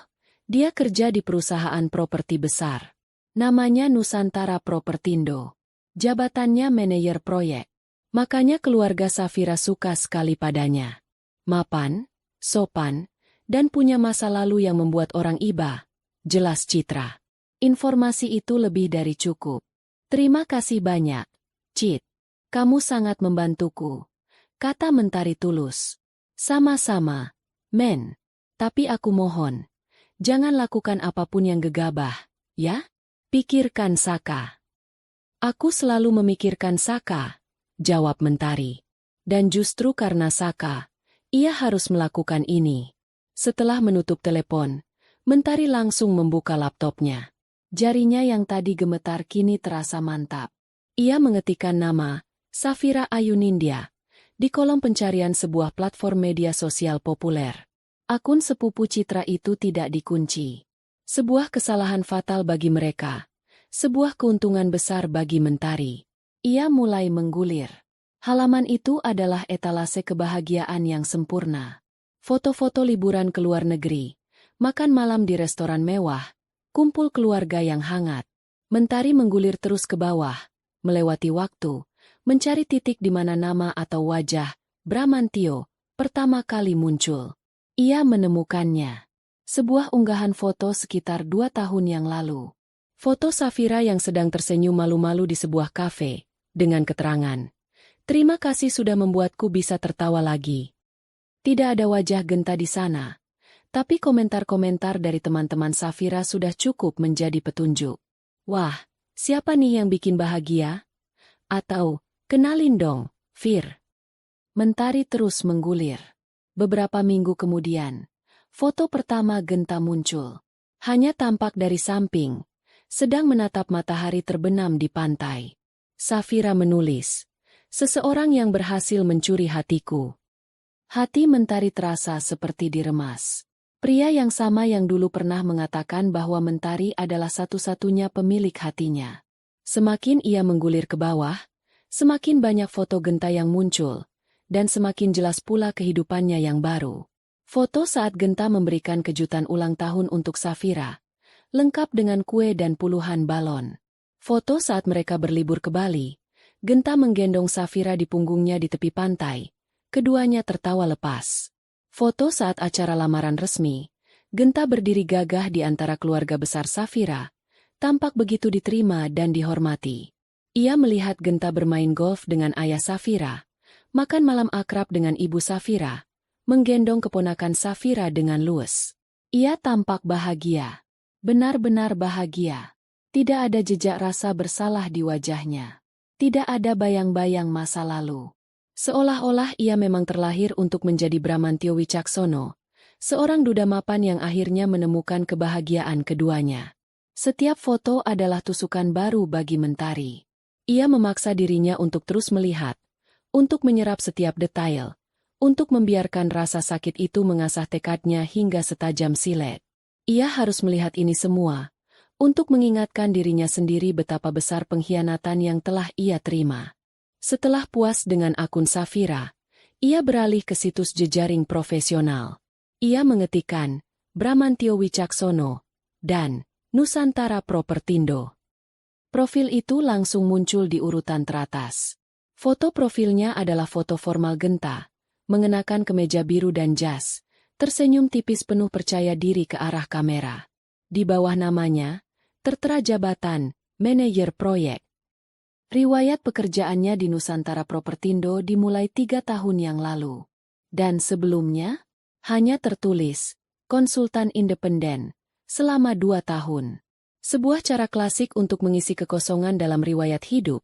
dia kerja di perusahaan properti besar. Namanya Nusantara Propertindo. Jabatannya manajer proyek. Makanya keluarga Safira suka sekali padanya. Mapan, sopan, dan punya masa lalu yang membuat orang iba. Jelas Citra. Informasi itu lebih dari cukup. Terima kasih banyak, Cit. Kamu sangat membantuku, kata Mentari tulus. Sama-sama, men. Tapi aku mohon, jangan lakukan apapun yang gegabah, ya? Pikirkan Saka. Aku selalu memikirkan Saka, jawab Mentari. Dan justru karena Saka, ia harus melakukan ini. Setelah menutup telepon, Mentari langsung membuka laptopnya. Jarinya yang tadi gemetar kini terasa mantap. Ia mengetikkan nama, Safira Ayunindya, di kolom pencarian sebuah platform media sosial populer. Akun sepupu Citra itu tidak dikunci. Sebuah kesalahan fatal bagi mereka. Sebuah keuntungan besar bagi Mentari. Ia mulai menggulir. Halaman itu adalah etalase kebahagiaan yang sempurna. Foto-foto liburan ke luar negeri, makan malam di restoran mewah, kumpul keluarga yang hangat. Mentari menggulir terus ke bawah, melewati waktu, mencari titik di mana nama atau wajah Bramantio pertama kali muncul. Ia menemukannya. Sebuah unggahan foto sekitar 2 tahun yang lalu. Foto Safira yang sedang tersenyum malu-malu di sebuah kafe, dengan keterangan, "Terima kasih sudah membuatku bisa tertawa lagi." Tidak ada wajah Genta di sana. Tapi komentar-komentar dari teman-teman Safira sudah cukup menjadi petunjuk. Wah, siapa nih yang bikin bahagia? Atau, kenalin dong, Fir. Mentari terus menggulir. Beberapa minggu kemudian, foto pertama Genta muncul. Hanya tampak dari samping, sedang menatap matahari terbenam di pantai. Safira menulis, "Seseorang yang berhasil mencuri hatiku." Hati Mentari terasa seperti diremas. Pria yang sama yang dulu pernah mengatakan bahwa Mentari adalah satu-satunya pemilik hatinya. Semakin ia menggulir ke bawah, semakin banyak foto Genta yang muncul, dan semakin jelas pula kehidupannya yang baru. Foto saat Genta memberikan kejutan ulang tahun untuk Safira, lengkap dengan kue dan puluhan balon. Foto saat mereka berlibur ke Bali, Genta menggendong Safira di punggungnya di tepi pantai. Keduanya tertawa lepas. Foto saat acara lamaran resmi, Genta berdiri gagah di antara keluarga besar Safira, tampak begitu diterima dan dihormati. Ia melihat Genta bermain golf dengan ayah Safira, makan malam akrab dengan ibu Safira, menggendong keponakan Safira dengan luwes. Ia tampak bahagia. Benar-benar bahagia. Tidak ada jejak rasa bersalah di wajahnya. Tidak ada bayang-bayang masa lalu. Seolah-olah ia memang terlahir untuk menjadi Bramantyo Wicaksono, seorang duda mapan yang akhirnya menemukan kebahagiaan keduanya. Setiap foto adalah tusukan baru bagi Mentari. Ia memaksa dirinya untuk terus melihat, untuk menyerap setiap detail, untuk membiarkan rasa sakit itu mengasah tekadnya hingga setajam silet. Ia harus melihat ini semua, untuk mengingatkan dirinya sendiri betapa besar pengkhianatan yang telah ia terima. Setelah puas dengan akun Safira, ia beralih ke situs jejaring profesional. Ia mengetikkan, Bramantyo Wicaksono, dan Nusantara Propertindo. Profil itu langsung muncul di urutan teratas. Foto profilnya adalah foto formal Genta, mengenakan kemeja biru dan jas, tersenyum tipis penuh percaya diri ke arah kamera. Di bawah namanya, tertera jabatan, manajer proyek. Riwayat pekerjaannya di Nusantara Propertindo dimulai 3 tahun yang lalu. Dan sebelumnya, hanya tertulis, konsultan independen, selama 2 tahun. Sebuah cara klasik untuk mengisi kekosongan dalam riwayat hidup.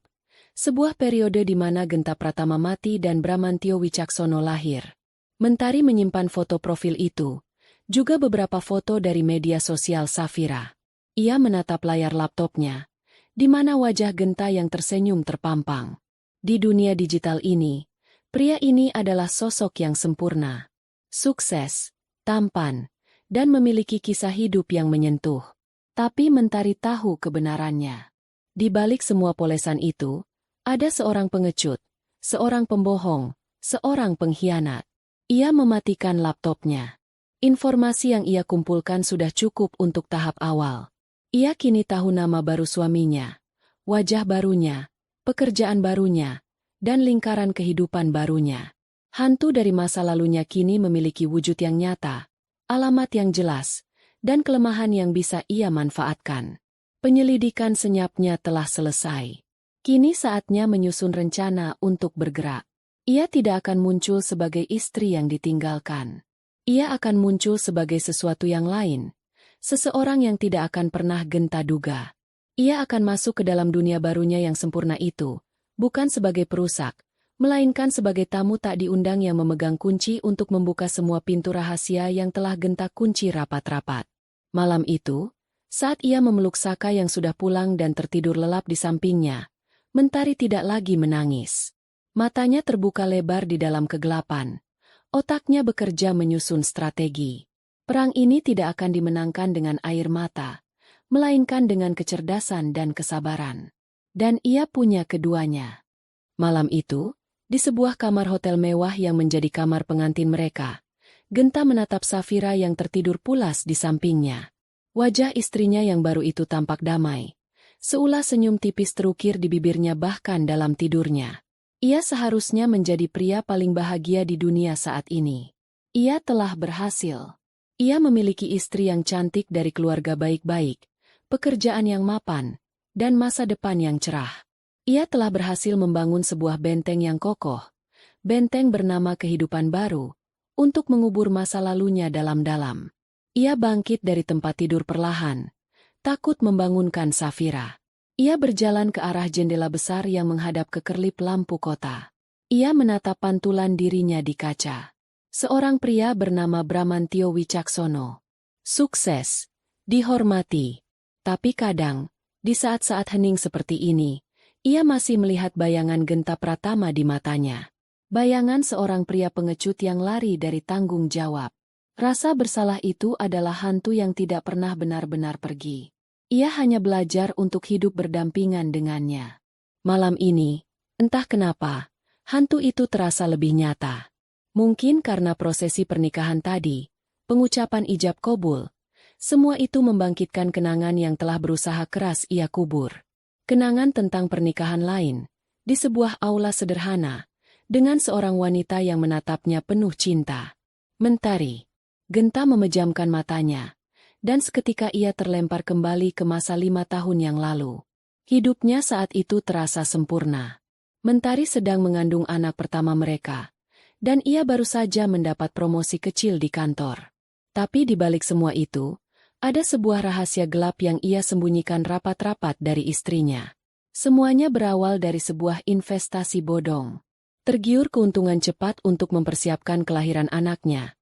Sebuah periode di mana Genta Pratama mati dan Bramantyo Wicaksono lahir. Mentari menyimpan foto profil itu, juga beberapa foto dari media sosial Safira. Ia menatap layar laptopnya, di mana wajah Genta yang tersenyum terpampang. Di dunia digital ini, pria ini adalah sosok yang sempurna, sukses, tampan, dan memiliki kisah hidup yang menyentuh. Tapi Mentari tahu kebenarannya. Di balik semua polesan itu, ada seorang pengecut, seorang pembohong, seorang pengkhianat. Ia mematikan laptopnya. Informasi yang ia kumpulkan sudah cukup untuk tahap awal. Ia kini tahu nama baru suaminya, wajah barunya, pekerjaan barunya, dan lingkaran kehidupan barunya. Hantu dari masa lalunya kini memiliki wujud yang nyata, alamat yang jelas, dan kelemahan yang bisa ia manfaatkan. Penyelidikan senyapnya telah selesai. Kini saatnya menyusun rencana untuk bergerak. Ia tidak akan muncul sebagai istri yang ditinggalkan. Ia akan muncul sebagai sesuatu yang lain. Seseorang yang tidak akan pernah Genta duga. Ia akan masuk ke dalam dunia barunya yang sempurna itu, bukan sebagai perusak, melainkan sebagai tamu tak diundang yang memegang kunci untuk membuka semua pintu rahasia yang telah Genta kunci rapat-rapat. Malam itu, saat ia memeluk Saka yang sudah pulang dan tertidur lelap di sampingnya, Mentari tidak lagi menangis. Matanya terbuka lebar di dalam kegelapan. Otaknya bekerja menyusun strategi. Perang ini tidak akan dimenangkan dengan air mata, melainkan dengan kecerdasan dan kesabaran. Dan ia punya keduanya. Malam itu, di sebuah kamar hotel mewah yang menjadi kamar pengantin mereka, Genta menatap Safira yang tertidur pulas di sampingnya. Wajah istrinya yang baru itu tampak damai. Seulas senyum tipis terukir di bibirnya bahkan dalam tidurnya. Ia seharusnya menjadi pria paling bahagia di dunia saat ini. Ia telah berhasil. Ia memiliki istri yang cantik dari keluarga baik-baik, pekerjaan yang mapan, dan masa depan yang cerah. Ia telah berhasil membangun sebuah benteng yang kokoh, benteng bernama kehidupan baru, untuk mengubur masa lalunya dalam-dalam. Ia bangkit dari tempat tidur perlahan, takut membangunkan Safira. Ia berjalan ke arah jendela besar yang menghadap ke kerlip lampu kota. Ia menatap pantulan dirinya di kaca. Seorang pria bernama Bramantyo Wicaksono. Sukses, dihormati. Tapi kadang, di saat-saat hening seperti ini, ia masih melihat bayangan Genta Pratama di matanya. Bayangan seorang pria pengecut yang lari dari tanggung jawab. Rasa bersalah itu adalah hantu yang tidak pernah benar-benar pergi. Ia hanya belajar untuk hidup berdampingan dengannya. Malam ini, entah kenapa, hantu itu terasa lebih nyata. Mungkin karena prosesi pernikahan tadi, pengucapan ijab kabul, semua itu membangkitkan kenangan yang telah berusaha keras ia kubur. Kenangan tentang pernikahan lain, di sebuah aula sederhana, dengan seorang wanita yang menatapnya penuh cinta. Mentari. Genta memejamkan matanya. Dan seketika ia terlempar kembali ke masa 5 tahun yang lalu. Hidupnya saat itu terasa sempurna. Mentari sedang mengandung anak pertama mereka. Dan ia baru saja mendapat promosi kecil di kantor. Tapi di balik semua itu, ada sebuah rahasia gelap yang ia sembunyikan rapat-rapat dari istrinya. Semuanya berawal dari sebuah investasi bodong. Tergiur keuntungan cepat untuk mempersiapkan kelahiran anaknya,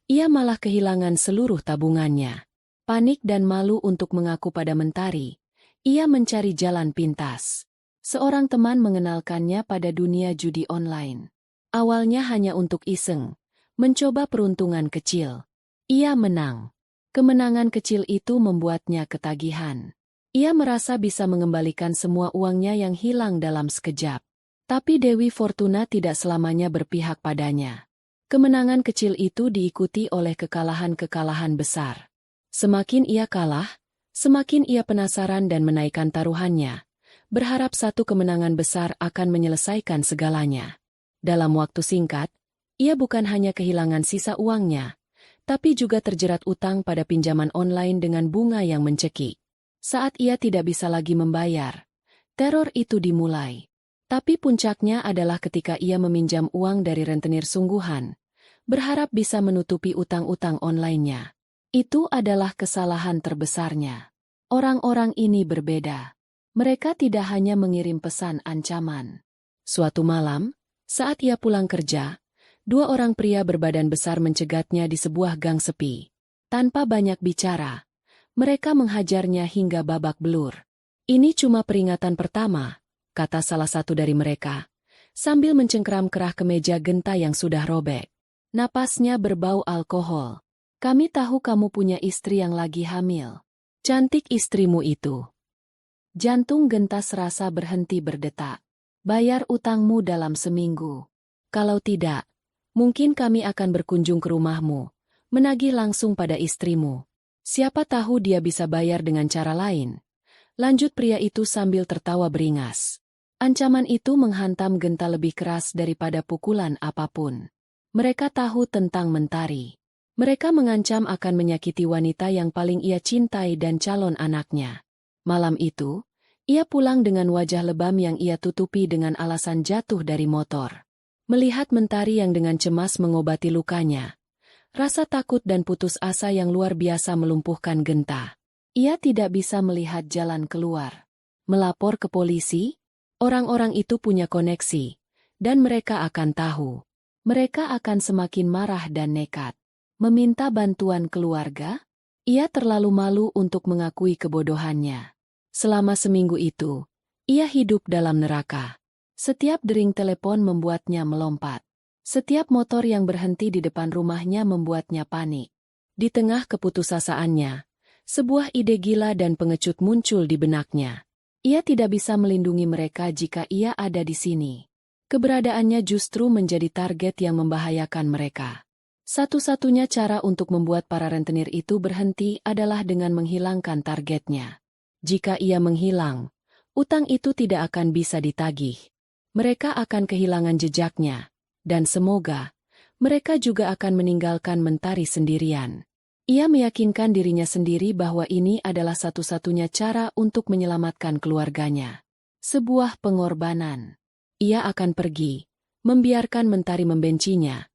ia malah kehilangan seluruh tabungannya. Panik dan malu untuk mengaku pada Mentari, ia mencari jalan pintas. Seorang teman mengenalkannya pada dunia judi online. Awalnya hanya untuk iseng, mencoba peruntungan kecil. Ia menang. Kemenangan kecil itu membuatnya ketagihan. Ia merasa bisa mengembalikan semua uangnya yang hilang dalam sekejap. Tapi Dewi Fortuna tidak selamanya berpihak padanya. Kemenangan kecil itu diikuti oleh kekalahan-kekalahan besar. Semakin ia kalah, semakin ia penasaran dan menaikkan taruhannya, berharap satu kemenangan besar akan menyelesaikan segalanya. Dalam waktu singkat, ia bukan hanya kehilangan sisa uangnya, tapi juga terjerat utang pada pinjaman online dengan bunga yang mencekik. Saat ia tidak bisa lagi membayar, teror itu dimulai. Tapi puncaknya adalah ketika ia meminjam uang dari rentenir sungguhan, berharap bisa menutupi utang-utang online-nya. Itu adalah kesalahan terbesarnya. Orang-orang ini berbeda. Mereka tidak hanya mengirim pesan ancaman. Suatu malam, saat ia pulang kerja, dua orang pria berbadan besar mencegatnya di sebuah gang sepi. Tanpa banyak bicara, mereka menghajarnya hingga babak belur. "Ini cuma peringatan pertama," kata salah satu dari mereka, sambil mencengkeram kerah kemeja Genta yang sudah robek. Napasnya berbau alkohol. "Kami tahu kamu punya istri yang lagi hamil. Cantik istrimu itu." Jantung Genta serasa berhenti berdetak. "Bayar utangmu dalam seminggu. Kalau tidak, mungkin kami akan berkunjung ke rumahmu, menagih langsung pada istrimu. Siapa tahu dia bisa bayar dengan cara lain." Lanjut pria itu sambil tertawa beringas. Ancaman itu menghantam Genta lebih keras daripada pukulan apapun. Mereka tahu tentang Mentari. Mereka mengancam akan menyakiti wanita yang paling ia cintai dan calon anaknya. Malam itu, ia pulang dengan wajah lebam yang ia tutupi dengan alasan jatuh dari motor. Melihat Mentari yang dengan cemas mengobati lukanya, rasa takut dan putus asa yang luar biasa melumpuhkan Genta. Ia tidak bisa melihat jalan keluar. Melapor ke polisi? Orang-orang itu punya koneksi, dan mereka akan tahu. Mereka akan semakin marah dan nekat. Meminta bantuan keluarga? Ia terlalu malu untuk mengakui kebodohannya. Selama seminggu itu, ia hidup dalam neraka. Setiap dering telepon membuatnya melompat. Setiap motor yang berhenti di depan rumahnya membuatnya panik. Di tengah keputusasaannya, sebuah ide gila dan pengecut muncul di benaknya. Ia tidak bisa melindungi mereka jika ia ada di sini. Keberadaannya justru menjadi target yang membahayakan mereka. Satu-satunya cara untuk membuat para rentenir itu berhenti adalah dengan menghilangkan targetnya. Jika ia menghilang, utang itu tidak akan bisa ditagih. Mereka akan kehilangan jejaknya, dan semoga mereka juga akan meninggalkan Mentari sendirian. Ia meyakinkan dirinya sendiri bahwa ini adalah satu-satunya cara untuk menyelamatkan keluarganya. Sebuah pengorbanan. Ia akan pergi, membiarkan Mentari membencinya,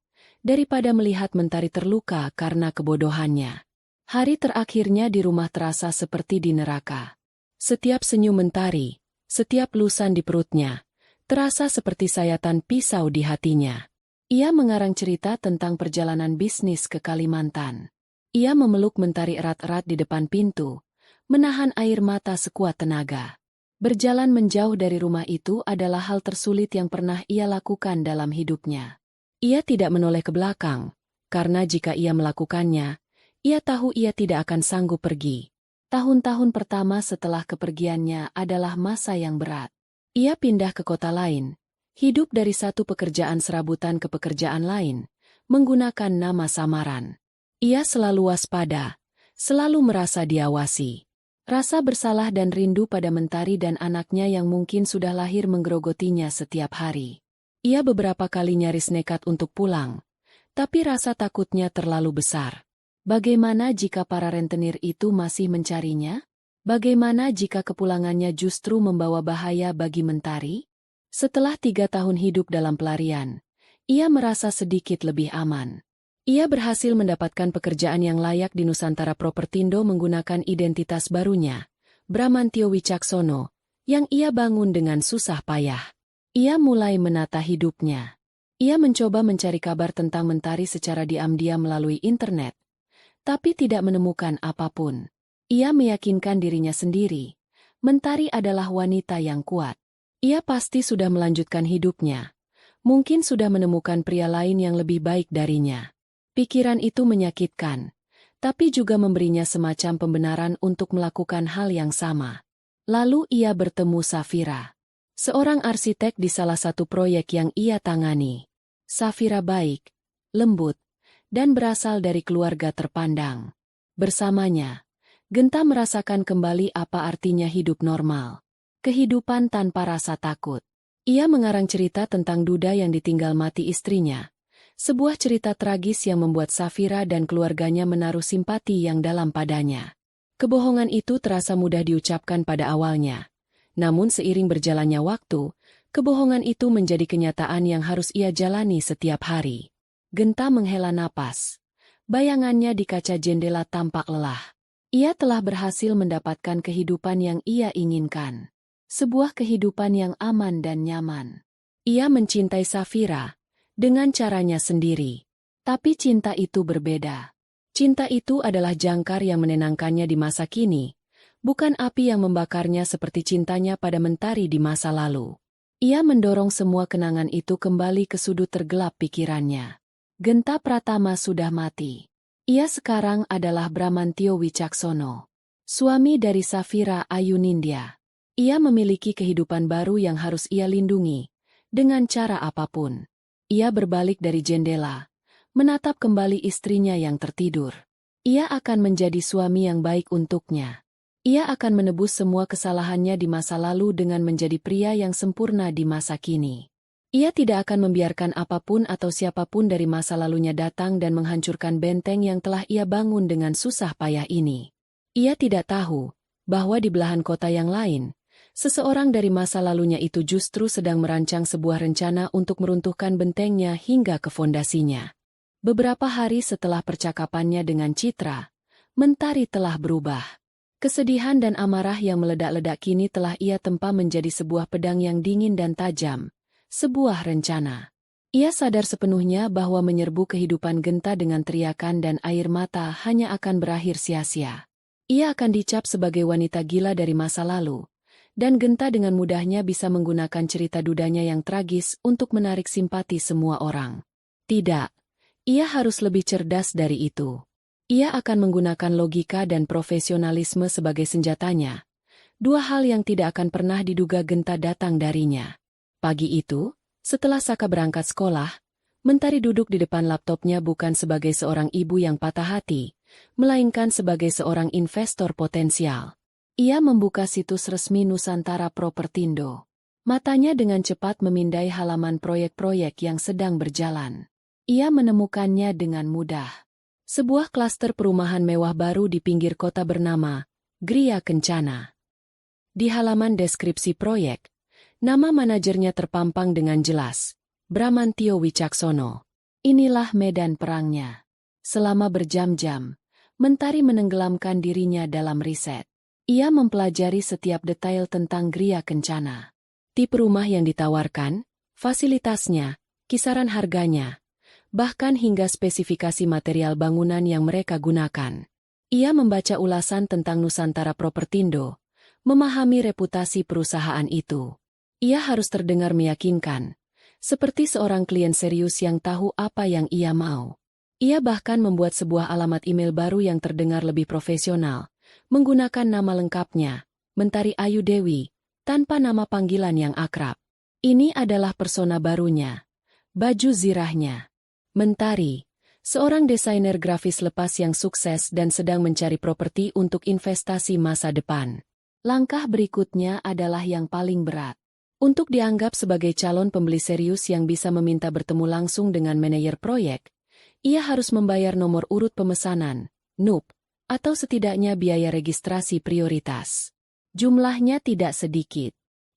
daripada melihat Mentari terluka karena kebodohannya. Hari terakhirnya di rumah terasa seperti di neraka. Setiap senyum Mentari, setiap lusan di perutnya, terasa seperti sayatan pisau di hatinya. Ia mengarang cerita tentang perjalanan bisnis ke Kalimantan. Ia memeluk Mentari erat-erat di depan pintu, menahan air mata sekuat tenaga. Berjalan menjauh dari rumah itu adalah hal tersulit yang pernah ia lakukan dalam hidupnya. Ia tidak menoleh ke belakang, karena jika ia melakukannya, ia tahu ia tidak akan sanggup pergi. Tahun-tahun pertama setelah kepergiannya adalah masa yang berat. Ia pindah ke kota lain, hidup dari satu pekerjaan serabutan ke pekerjaan lain, menggunakan nama samaran. Ia selalu waspada, selalu merasa diawasi. Rasa bersalah dan rindu pada Mentari dan anaknya yang mungkin sudah lahir menggerogotinya setiap hari. Ia beberapa kali nyaris nekat untuk pulang, tapi rasa takutnya terlalu besar. Bagaimana jika para rentenir itu masih mencarinya? Bagaimana jika kepulangannya justru membawa bahaya bagi Mentari? Setelah 3 tahun hidup dalam pelarian, Ia merasa sedikit lebih aman. Ia berhasil mendapatkan pekerjaan yang layak di Nusantara Propertindo menggunakan identitas barunya, Bramantio Wicaksono, yang ia bangun dengan susah payah. Ia mulai menata hidupnya. Ia mencoba mencari kabar tentang Mentari secara diam-diam melalui internet, tapi tidak menemukan apapun. Ia meyakinkan dirinya sendiri, Mentari adalah wanita yang kuat. Ia pasti sudah melanjutkan hidupnya. Mungkin sudah menemukan pria lain yang lebih baik darinya. Pikiran itu menyakitkan, tapi juga memberinya semacam pembenaran untuk melakukan hal yang sama. Lalu ia bertemu Safira, seorang arsitek di salah satu proyek yang ia tangani. Safira baik, lembut, dan berasal dari keluarga terpandang. Bersamanya, Genta merasakan kembali apa artinya hidup normal. Kehidupan tanpa rasa takut. Ia mengarang cerita tentang duda yang ditinggal mati istrinya. Sebuah cerita tragis yang membuat Safira dan keluarganya menaruh simpati yang dalam padanya. Kebohongan itu terasa mudah diucapkan pada awalnya. Namun seiring berjalannya waktu, kebohongan itu menjadi kenyataan yang harus ia jalani setiap hari. Genta menghela napas. Bayangannya di kaca jendela tampak lelah. Ia telah berhasil mendapatkan kehidupan yang ia inginkan. Sebuah kehidupan yang aman dan nyaman. Ia mencintai Safira dengan caranya sendiri. Tapi cinta itu berbeda. Cinta itu adalah jangkar yang menenangkannya di masa kini, bukan api yang membakarnya seperti cintanya pada Mentari di masa lalu. Ia mendorong semua kenangan itu kembali ke sudut tergelap pikirannya. Genta Pratama sudah mati. Ia sekarang adalah Bramantio Wicaksono, suami dari Safira Ayunindya. Ia memiliki kehidupan baru yang harus ia lindungi, dengan cara apapun. Ia berbalik dari jendela, menatap kembali istrinya yang tertidur. Ia akan menjadi suami yang baik untuknya. Ia akan menebus semua kesalahannya di masa lalu dengan menjadi pria yang sempurna di masa kini. Ia tidak akan membiarkan apapun atau siapapun dari masa lalunya datang dan menghancurkan benteng yang telah ia bangun dengan susah payah ini. Ia tidak tahu bahwa di belahan kota yang lain, seseorang dari masa lalunya itu justru sedang merancang sebuah rencana untuk meruntuhkan bentengnya hingga ke fondasinya. Beberapa hari setelah percakapannya dengan Citra, Mentari telah berubah. Kesedihan dan amarah yang meledak-ledak kini telah ia tempa menjadi sebuah pedang yang dingin dan tajam. Sebuah rencana. Ia sadar sepenuhnya bahwa menyerbu kehidupan Genta dengan teriakan dan air mata hanya akan berakhir sia-sia. Ia akan dicap sebagai wanita gila dari masa lalu, dan Genta dengan mudahnya bisa menggunakan cerita dudanya yang tragis untuk menarik simpati semua orang. Tidak, ia harus lebih cerdas dari itu. Ia akan menggunakan logika dan profesionalisme sebagai senjatanya. Dua hal yang tidak akan pernah diduga Genta datang darinya. Pagi itu, setelah Saka berangkat sekolah, Mentari duduk di depan laptopnya bukan sebagai seorang ibu yang patah hati, melainkan sebagai seorang investor potensial. Ia membuka situs resmi Nusantara Propertindo. Matanya dengan cepat memindai halaman proyek-proyek yang sedang berjalan. Ia menemukannya dengan mudah. Sebuah klaster perumahan mewah baru di pinggir kota bernama Gria Kencana. Di halaman deskripsi proyek, nama manajernya terpampang dengan jelas, Bramantio Wicaksono. Inilah medan perangnya. Selama berjam-jam, Mentari menenggelamkan dirinya dalam riset. Ia mempelajari setiap detail tentang Gria Kencana. Tipe rumah yang ditawarkan, fasilitasnya, kisaran harganya, bahkan hingga spesifikasi material bangunan yang mereka gunakan. Ia membaca ulasan tentang Nusantara Propertindo, memahami reputasi perusahaan itu. Ia harus terdengar meyakinkan, seperti seorang klien serius yang tahu apa yang ia mau. Ia bahkan membuat sebuah alamat email baru yang terdengar lebih profesional, menggunakan nama lengkapnya, Mentari Ayu Dewi, tanpa nama panggilan yang akrab. Ini adalah persona barunya, baju zirahnya. Mentari, seorang desainer grafis lepas yang sukses dan sedang mencari properti untuk investasi masa depan. Langkah berikutnya adalah yang paling berat. Untuk dianggap sebagai calon pembeli serius yang bisa meminta bertemu langsung dengan manajer proyek, ia harus membayar nomor urut pemesanan, NUP, atau setidaknya biaya registrasi prioritas. Jumlahnya tidak sedikit.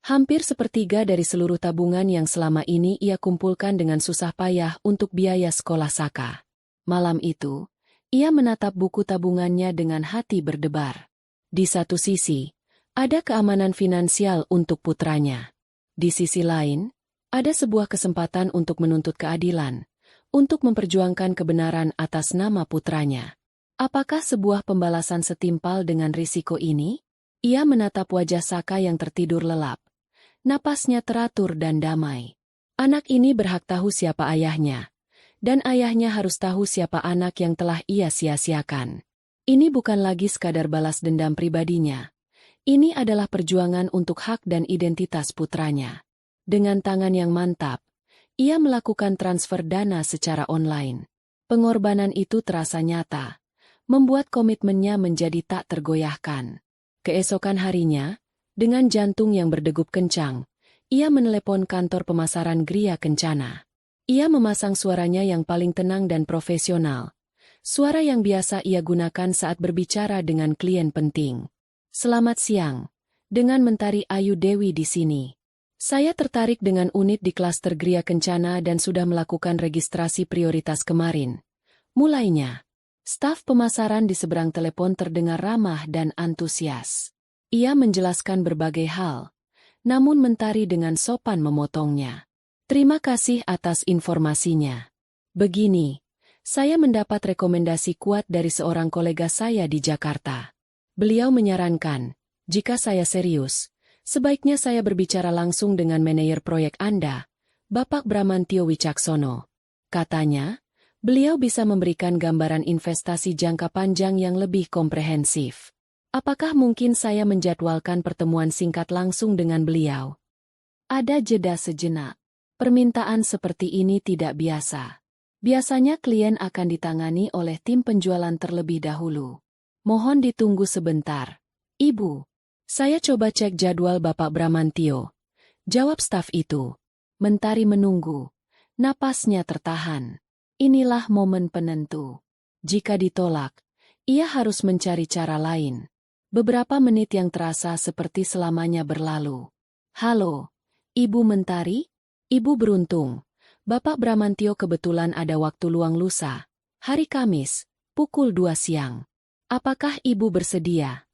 Hampir sepertiga dari seluruh tabungan yang selama ini ia kumpulkan dengan susah payah untuk biaya sekolah Saka. Malam itu, ia menatap buku tabungannya dengan hati berdebar. Di satu sisi, ada keamanan finansial untuk putranya. Di sisi lain, ada sebuah kesempatan untuk menuntut keadilan, untuk memperjuangkan kebenaran atas nama putranya. Apakah sebuah pembalasan setimpal dengan risiko ini? Ia menatap wajah Saka yang tertidur lelap. Napasnya teratur dan damai. Anak ini berhak tahu siapa ayahnya. Dan ayahnya harus tahu siapa anak yang telah ia sia-siakan. Ini bukan lagi sekadar balas dendam pribadinya. Ini adalah perjuangan untuk hak dan identitas putranya. Dengan tangan yang mantap, ia melakukan transfer dana secara online. Pengorbanan itu terasa nyata, membuat komitmennya menjadi tak tergoyahkan. Keesokan harinya, dengan jantung yang berdegup kencang, ia menelepon kantor pemasaran Gria Kencana. Ia memasang suaranya yang paling tenang dan profesional. Suara yang biasa ia gunakan saat berbicara dengan klien penting. Selamat siang. Dengan Mentari Ayu Dewi di sini. Saya tertarik dengan unit di klaster Gria Kencana dan sudah melakukan registrasi prioritas kemarin. Mulainya. Staf pemasaran di seberang telepon terdengar ramah dan antusias. Ia menjelaskan berbagai hal, namun Mentari dengan sopan memotongnya. Terima kasih atas informasinya. Begini, saya mendapat rekomendasi kuat dari seorang kolega saya di Jakarta. Beliau menyarankan, jika saya serius, sebaiknya saya berbicara langsung dengan manajer proyek Anda, Bapak Bramantio Wicaksono. Katanya, beliau bisa memberikan gambaran investasi jangka panjang yang lebih komprehensif. Apakah mungkin saya menjadwalkan pertemuan singkat langsung dengan beliau? Ada jeda sejenak. Permintaan seperti ini tidak biasa. Biasanya klien akan ditangani oleh tim penjualan terlebih dahulu. Mohon ditunggu sebentar. Ibu, saya coba cek jadwal Bapak Bramantio. Jawab staf itu. Mentari menunggu. Napasnya tertahan. Inilah momen penentu. Jika ditolak, ia harus mencari cara lain. Beberapa menit yang terasa seperti selamanya berlalu. Halo, Ibu Mentari? Ibu beruntung. Bapak Bramantio kebetulan ada waktu luang lusa. Hari Kamis, pukul 2 siang. Apakah Ibu bersedia?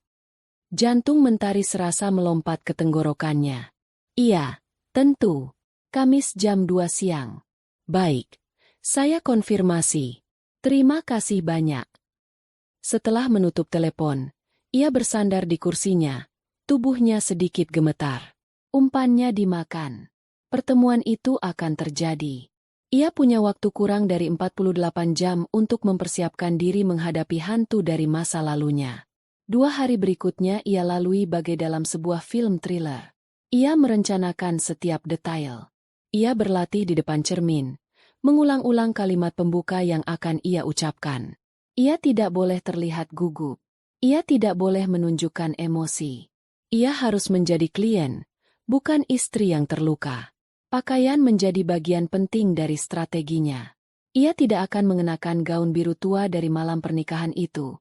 Jantung Mentari serasa melompat ke tenggorokannya. Iya, tentu. Kamis jam 2 siang. Baik, saya konfirmasi. Terima kasih banyak. Setelah menutup telepon, ia bersandar di kursinya, tubuhnya sedikit gemetar. Umpannya dimakan. Pertemuan itu akan terjadi. Ia punya waktu kurang dari 48 jam untuk mempersiapkan diri menghadapi hantu dari masa lalunya. 2 hari berikutnya ia lalui bagai dalam sebuah film thriller. Ia merencanakan setiap detail. Ia berlatih di depan cermin, mengulang-ulang kalimat pembuka yang akan ia ucapkan. Ia tidak boleh terlihat gugup. Ia tidak boleh menunjukkan emosi. Ia harus menjadi klien, bukan istri yang terluka. Pakaian menjadi bagian penting dari strateginya. Ia tidak akan mengenakan gaun biru tua dari malam pernikahan itu.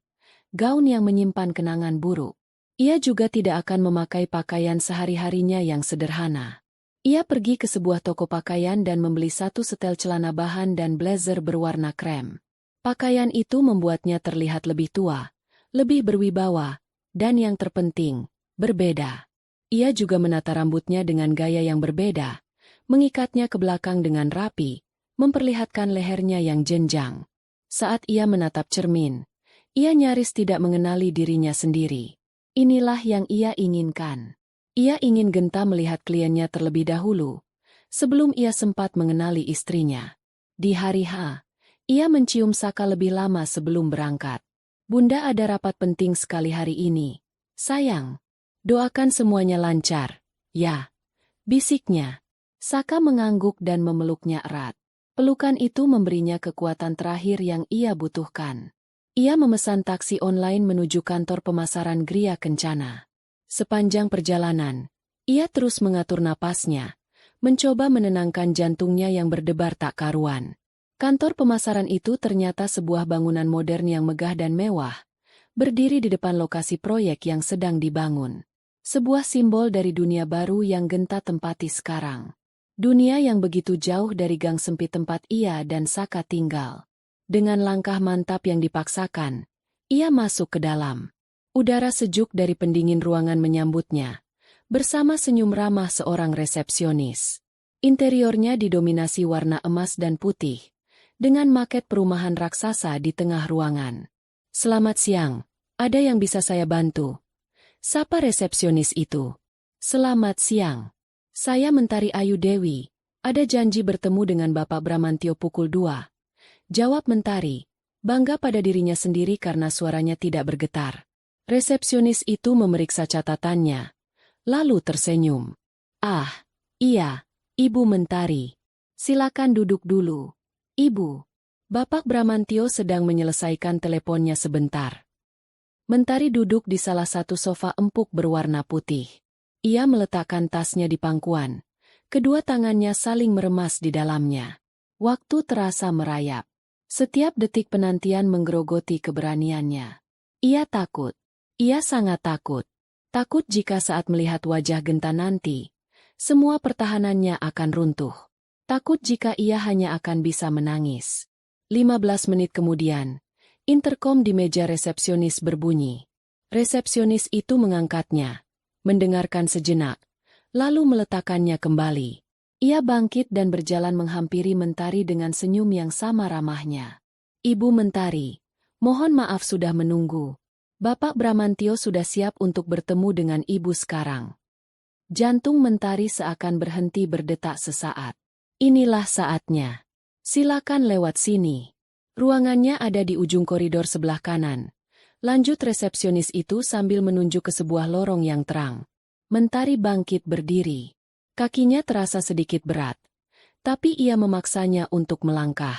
Gaun yang menyimpan kenangan buruk. Ia juga tidak akan memakai pakaian sehari-harinya yang sederhana. Ia pergi ke sebuah toko pakaian dan membeli satu setel celana bahan dan blazer berwarna krem. Pakaian itu membuatnya terlihat lebih tua, lebih berwibawa, dan yang terpenting, berbeda. Ia juga menata rambutnya dengan gaya yang berbeda, mengikatnya ke belakang dengan rapi, memperlihatkan lehernya yang jenjang. Saat ia menatap cermin, ia nyaris tidak mengenali dirinya sendiri. Inilah yang ia inginkan. Ia ingin gentar melihat kliennya terlebih dahulu, sebelum ia sempat mengenali istrinya. Di hari H, ia mencium Saka lebih lama sebelum berangkat. Bunda ada rapat penting sekali hari ini. Sayang, doakan semuanya lancar. Ya, bisiknya. Saka mengangguk dan memeluknya erat. Pelukan itu memberinya kekuatan terakhir yang ia butuhkan. Ia memesan taksi online menuju kantor pemasaran Gria Kencana. Sepanjang perjalanan, ia terus mengatur napasnya, mencoba menenangkan jantungnya yang berdebar tak karuan. Kantor pemasaran itu ternyata sebuah bangunan modern yang megah dan mewah, berdiri di depan lokasi proyek yang sedang dibangun. Sebuah simbol dari dunia baru yang Genta tempati sekarang. Dunia yang begitu jauh dari gang sempit tempat ia dan Saka tinggal. Dengan langkah mantap yang dipaksakan, ia masuk ke dalam. Udara sejuk dari pendingin ruangan menyambutnya, bersama senyum ramah seorang resepsionis. Interiornya didominasi warna emas dan putih, dengan maket perumahan raksasa di tengah ruangan. "Selamat siang, ada yang bisa saya bantu?" Sapa resepsionis itu. "Selamat siang. Saya Mentari Ayu Dewi. Ada janji bertemu dengan Bapak Bramantio pukul 2. Jawab Mentari, bangga pada dirinya sendiri karena suaranya tidak bergetar. Resepsionis itu memeriksa catatannya, lalu tersenyum. "Ah, iya, Ibu Mentari. Silakan duduk dulu. Ibu." Bapak Bramantio sedang menyelesaikan teleponnya sebentar. Mentari duduk di salah satu sofa empuk berwarna putih. Ia meletakkan tasnya di pangkuan. Kedua tangannya saling meremas di dalamnya. Waktu terasa merayap. Setiap detik penantian menggerogoti keberaniannya. Ia takut. Ia sangat takut. Takut jika saat melihat wajah Genta nanti, semua pertahanannya akan runtuh. Takut jika ia hanya akan bisa menangis. 15 menit kemudian, interkom di meja resepsionis berbunyi. Resepsionis itu mengangkatnya, mendengarkan sejenak, lalu meletakkannya kembali. Ia bangkit dan berjalan menghampiri Mentari dengan senyum yang sama ramahnya. "Ibu Mentari, mohon maaf sudah menunggu. Bapak Bramantio sudah siap untuk bertemu dengan Ibu sekarang." Jantung Mentari seakan berhenti berdetak sesaat. "Inilah saatnya. Silakan lewat sini. Ruangannya ada di ujung koridor sebelah kanan." Lanjut resepsionis itu sambil menunjuk ke sebuah lorong yang terang. Mentari bangkit berdiri. Kakinya terasa sedikit berat, tapi ia memaksanya untuk melangkah.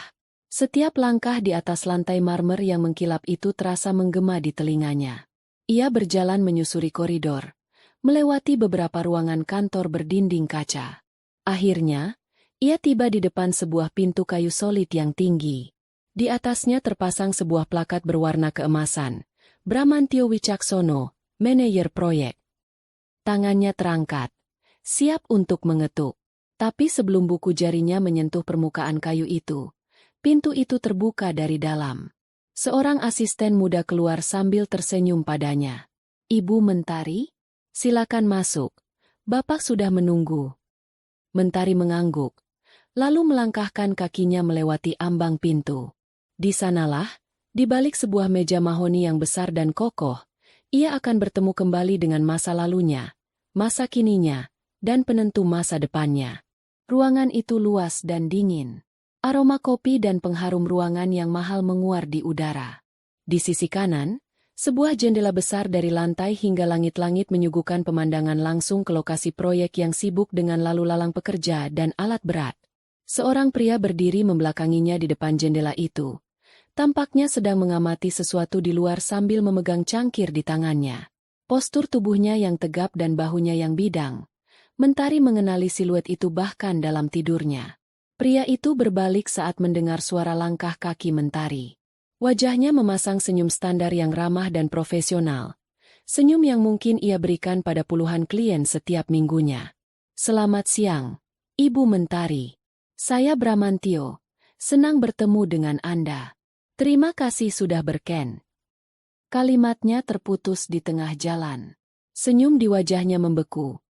Setiap langkah di atas lantai marmer yang mengkilap itu terasa menggema di telinganya. Ia berjalan menyusuri koridor, melewati beberapa ruangan kantor berdinding kaca. Akhirnya, ia tiba di depan sebuah pintu kayu solid yang tinggi. Di atasnya terpasang sebuah plakat berwarna keemasan. "Bramantio Wicaksono, manajer proyek." Tangannya terangkat, siap untuk mengetuk. Tapi sebelum buku jarinya menyentuh permukaan kayu itu, pintu itu terbuka dari dalam. Seorang asisten muda keluar sambil tersenyum padanya. "Ibu Mentari, silakan masuk. Bapak sudah menunggu." Mentari mengangguk, lalu melangkahkan kakinya melewati ambang pintu. Di sanalah, di balik sebuah meja mahoni yang besar dan kokoh, ia akan bertemu kembali dengan masa lalunya, masa kininya, dan penentu masa depannya. Ruangan itu luas dan dingin. Aroma kopi dan pengharum ruangan yang mahal menguar di udara. Di sisi kanan, sebuah jendela besar dari lantai hingga langit-langit menyuguhkan pemandangan langsung ke lokasi proyek yang sibuk dengan lalu lalang pekerja dan alat berat. Seorang pria berdiri membelakanginya di depan jendela itu. Tampaknya sedang mengamati sesuatu di luar sambil memegang cangkir di tangannya. Postur tubuhnya yang tegap dan bahunya yang bidang. Mentari mengenali siluet itu bahkan dalam tidurnya. Pria itu berbalik saat mendengar suara langkah kaki Mentari. Wajahnya memasang senyum standar yang ramah dan profesional. Senyum yang mungkin ia berikan pada puluhan klien setiap minggunya. "Selamat siang, Ibu Mentari. Saya Bramantio. Senang bertemu dengan Anda. Terima kasih sudah berken." Kalimatnya terputus di tengah jalan. Senyum di wajahnya membeku,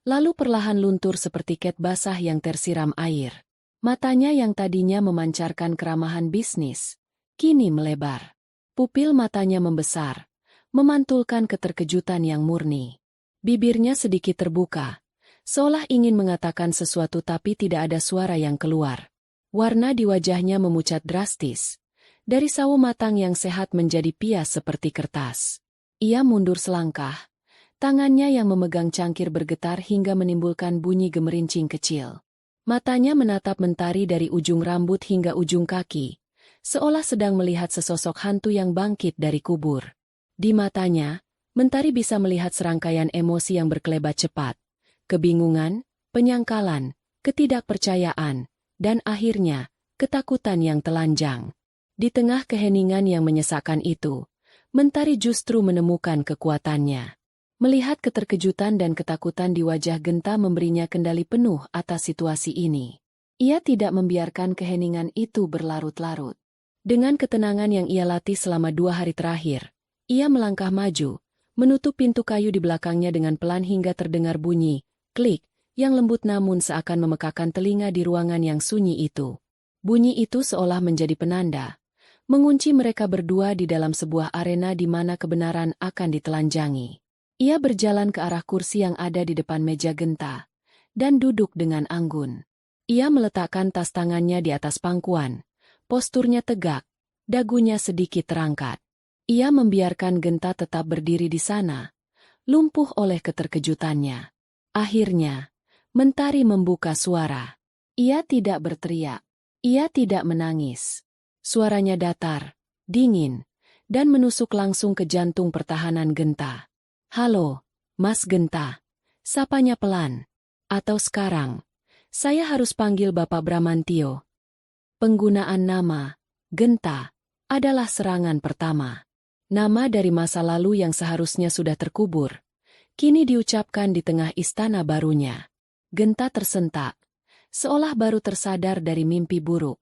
lalu perlahan luntur seperti ket basah yang tersiram air. Matanya yang tadinya memancarkan keramahan bisnis, kini melebar. Pupil matanya membesar, memantulkan keterkejutan yang murni. Bibirnya sedikit terbuka, seolah ingin mengatakan sesuatu tapi tidak ada suara yang keluar. Warna di wajahnya memucat drastis. Dari sawo matang yang sehat menjadi pias seperti kertas. Ia mundur selangkah, tangannya yang memegang cangkir bergetar hingga menimbulkan bunyi gemerincing kecil. Matanya menatap Mentari dari ujung rambut hingga ujung kaki, seolah sedang melihat sesosok hantu yang bangkit dari kubur. Di matanya, Mentari bisa melihat serangkaian emosi yang berkelebat cepat. Kebingungan, penyangkalan, ketidakpercayaan, dan akhirnya, ketakutan yang telanjang. Di tengah keheningan yang menyesakkan itu, Mentari justru menemukan kekuatannya. Melihat keterkejutan dan ketakutan di wajah Genta memberinya kendali penuh atas situasi ini. Ia tidak membiarkan keheningan itu berlarut-larut. Dengan ketenangan yang ia latih selama 2 hari terakhir, ia melangkah maju, menutup pintu kayu di belakangnya dengan pelan hingga terdengar bunyi, klik, yang lembut namun seakan memekakan telinga di ruangan yang sunyi itu. Bunyi itu seolah menjadi penanda, mengunci mereka berdua di dalam sebuah arena di mana kebenaran akan ditelanjangi. Ia berjalan ke arah kursi yang ada di depan meja Genta, dan duduk dengan anggun. Ia meletakkan tas tangannya di atas pangkuan, posturnya tegak, dagunya sedikit terangkat. Ia membiarkan Genta tetap berdiri di sana, lumpuh oleh keterkejutannya. Akhirnya, Mentari membuka suara. Ia tidak berteriak. Ia tidak menangis. Suaranya datar, dingin, dan menusuk langsung ke jantung pertahanan Genta. "Halo, Mas Genta," sapanya pelan. "Atau sekarang, saya harus panggil Bapak Bramantio." Penggunaan nama, Genta, adalah serangan pertama. Nama dari masa lalu yang seharusnya sudah terkubur, kini diucapkan di tengah istana barunya. Genta tersentak, seolah baru tersadar dari mimpi buruk.